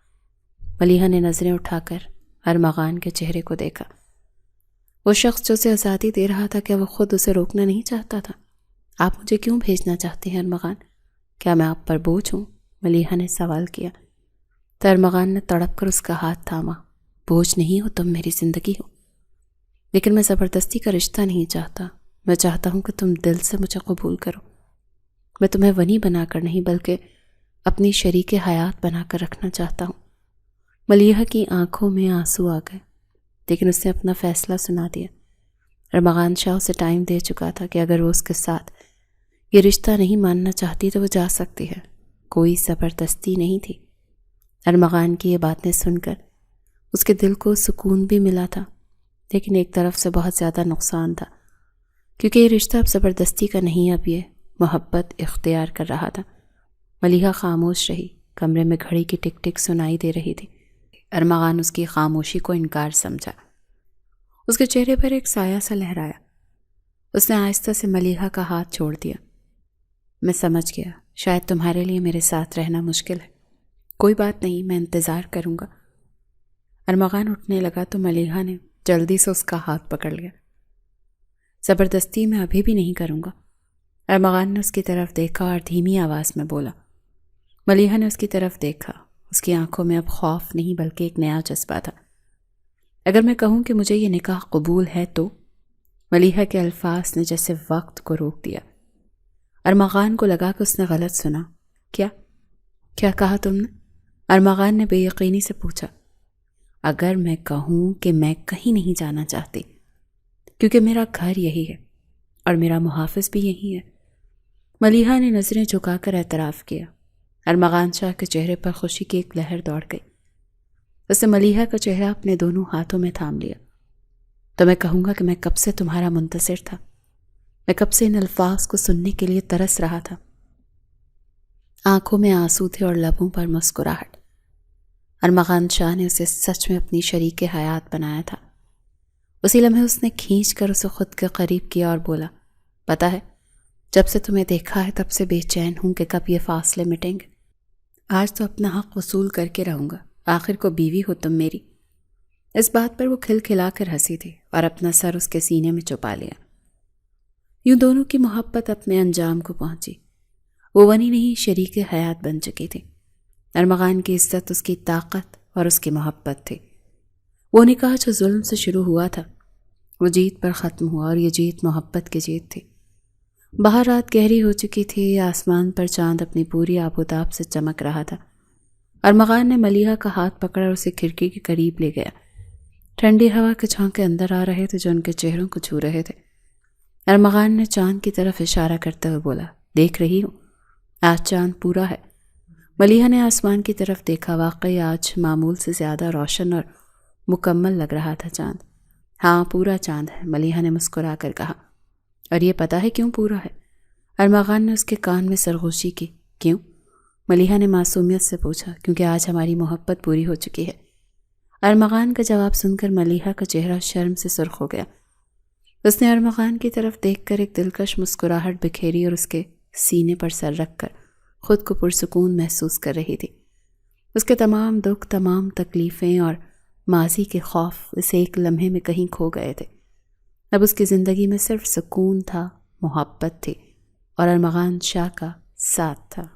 ملیحہ نے نظریں اٹھا کر ارمغان کے چہرے کو دیکھا. وہ شخص جو اسے آزادی دے رہا تھا، کیا وہ خود اسے روکنا نہیں چاہتا تھا؟ آپ مجھے کیوں بھیجنا چاہتے ہیں ارمغان؟ کیا میں آپ پر بوجھ ہوں؟ ملیحہ نے سوال کیا. تو ارمغان نے تڑپ کر اس کا ہاتھ تھاما. بوجھ نہیں ہو تم، میری زندگی ہو. لیکن میں زبردستی کا رشتہ نہیں چاہتا. میں چاہتا ہوں کہ تم دل سے مجھے قبول کرو. میں تمہیں ونی بنا کر نہیں بلکہ اپنی شریک حیات بنا کر رکھنا چاہتا ہوں. ملیحہ کی آنکھوں میں آنسو آ گئے لیکن اس نے اپنا فیصلہ سنا دیا. ارمغان شاہ اسے ٹائم دے چکا تھا کہ اگر وہ اس کے ساتھ یہ رشتہ نہیں ماننا چاہتی تو وہ جا سکتی ہے. کوئی زبردستی نہیں تھی. ارمغان کی یہ باتیں سن کر اس کے دل کو سکون بھی ملا تھا، لیکن ایک طرف سے بہت زیادہ نقصان تھا کیونکہ یہ رشتہ اب زبردستی کا نہیں، اب یہ محبت اختیار کر رہا تھا. ملیحہ خاموش رہی. کمرے میں گھڑی کی ٹک ٹک سنائی دے رہی تھی. ارمغان اس کی خاموشی کو انکار سمجھا. اس کے چہرے پر ایک سایہ سا لہرایا. اس نے آہستہ سے ملیحہ کا ہاتھ چھوڑ دیا. میں سمجھ گیا، شاید تمہارے لیے میرے ساتھ رہنا مشکل ہے. کوئی بات نہیں، میں انتظار کروں گا. ارمغان اٹھنے لگا تو ملیحہ نے جلدی سے اس کا ہاتھ پکڑ لیا. زبردستی میں ابھی بھی نہیں کروں گا. ارمغان نے اس کی طرف دیکھا اور دھیمی آواز میں بولا. ملیحہ نے اس کی طرف دیکھا. اس کی آنکھوں میں اب خوف نہیں بلکہ ایک نیا جذبہ تھا. اگر میں کہوں کہ مجھے یہ نکاح قبول ہے تو؟ ملیحہ کے الفاظ نے جیسے وقت کو روک دیا. ارمغان کو لگا کہ اس نے غلط سنا. کیا کہا تم نے؟ ارمغان نے بے یقینی سے پوچھا. اگر میں کہوں کہ میں کہیں نہیں جانا چاہتی، کیونکہ میرا گھر یہی ہے اور میرا محافظ بھی یہی ہے۔ ملیحہ نے نظریں جھکا کر اعتراف کیا۔ ارمغان شاہ کے چہرے پر خوشی کی ایک لہر دوڑ گئی۔ اس نے ملیحہ کا چہرہ اپنے دونوں ہاتھوں میں تھام لیا۔ تو میں کہوں گا کہ میں کب سے تمہارا منتظر تھا، میں کب سے ان الفاظ کو سننے کے لیے ترس رہا تھا۔ آنکھوں میں آنسو تھے اور لبوں پر مسکراہٹ۔ ارمغان شاہ نے اسے سچ میں اپنی شریک حیات بنایا تھا۔ اسی لمحے اس نے کھینچ کر اسے خود کے قریب کیا اور بولا، پتہ ہے جب سے تمہیں دیکھا ہے تب سے بے چین ہوں کہ کب یہ فاصلے مٹیں گے۔ آج تو اپنا حق وصول کر کے رہوں گا، آخر کو بیوی ہو تم میری۔ اس بات پر وہ کھلکھلا کر ہنسی تھی اور اپنا سر اس کے سینے میں چھپا لیا۔ یوں دونوں کی محبت اپنے انجام کو پہنچی۔ وہ ونی نہیں شریک حیات بن چکی تھی۔ ارمغان کی عزت اس کی طاقت اور اس کی محبت تھی۔ وہ نکاح جو ظلم سے شروع ہوا تھا وہ جیت پر ختم ہوا، اور یہ جیت محبت کی جیت تھی۔ باہر رات گہری ہو چکی تھی، آسمان پر چاند اپنی پوری آب و تاب سے چمک رہا تھا۔ ارمغان نے ملیحہ کا ہاتھ پکڑا اور اسے کھڑکی کے قریب لے گیا۔ ٹھنڈی ہوا کے جھونکے اندر آ رہے تھے جو ان کے چہروں کو چھو رہے تھے۔ ارمغان نے چاند کی طرف اشارہ کرتے ہوئے بولا، دیکھ رہی ہوں آج چاند پورا ہے۔ ملیحہ نے آسمان کی طرف دیکھا، واقعی آج معمول سے زیادہ روشن اور مکمل لگ رہا تھا چاند۔ ہاں پورا چاند ہے، ملیحہ نے مسکرا کر کہا۔ اور یہ پتہ ہے کیوں پورا ہے؟ ارمغان نے اس کے کان میں سرگوشی کی۔ کیوں؟ ملیحہ نے معصومیت سے پوچھا۔ کیونکہ آج ہماری محبت پوری ہو چکی ہے۔ ارمغان کا جواب سن کر ملیحہ کا چہرہ شرم سے سرخ ہو گیا۔ اس نے ارمغان کی طرف دیکھ کر ایک دلکش مسکراہٹ بکھیری اور اس کے سینے پر سر رکھ کر خود کو پرسکون محسوس کر رہی تھی۔ اس کے تمام دکھ، تمام تکلیفیں اور ماضی کے خوف اس ایک لمحے میں کہیں کھو گئے تھے۔ اب اس کی زندگی میں صرف سکون تھا، محبت تھی اور ارمغان شاہ کا ساتھ تھا۔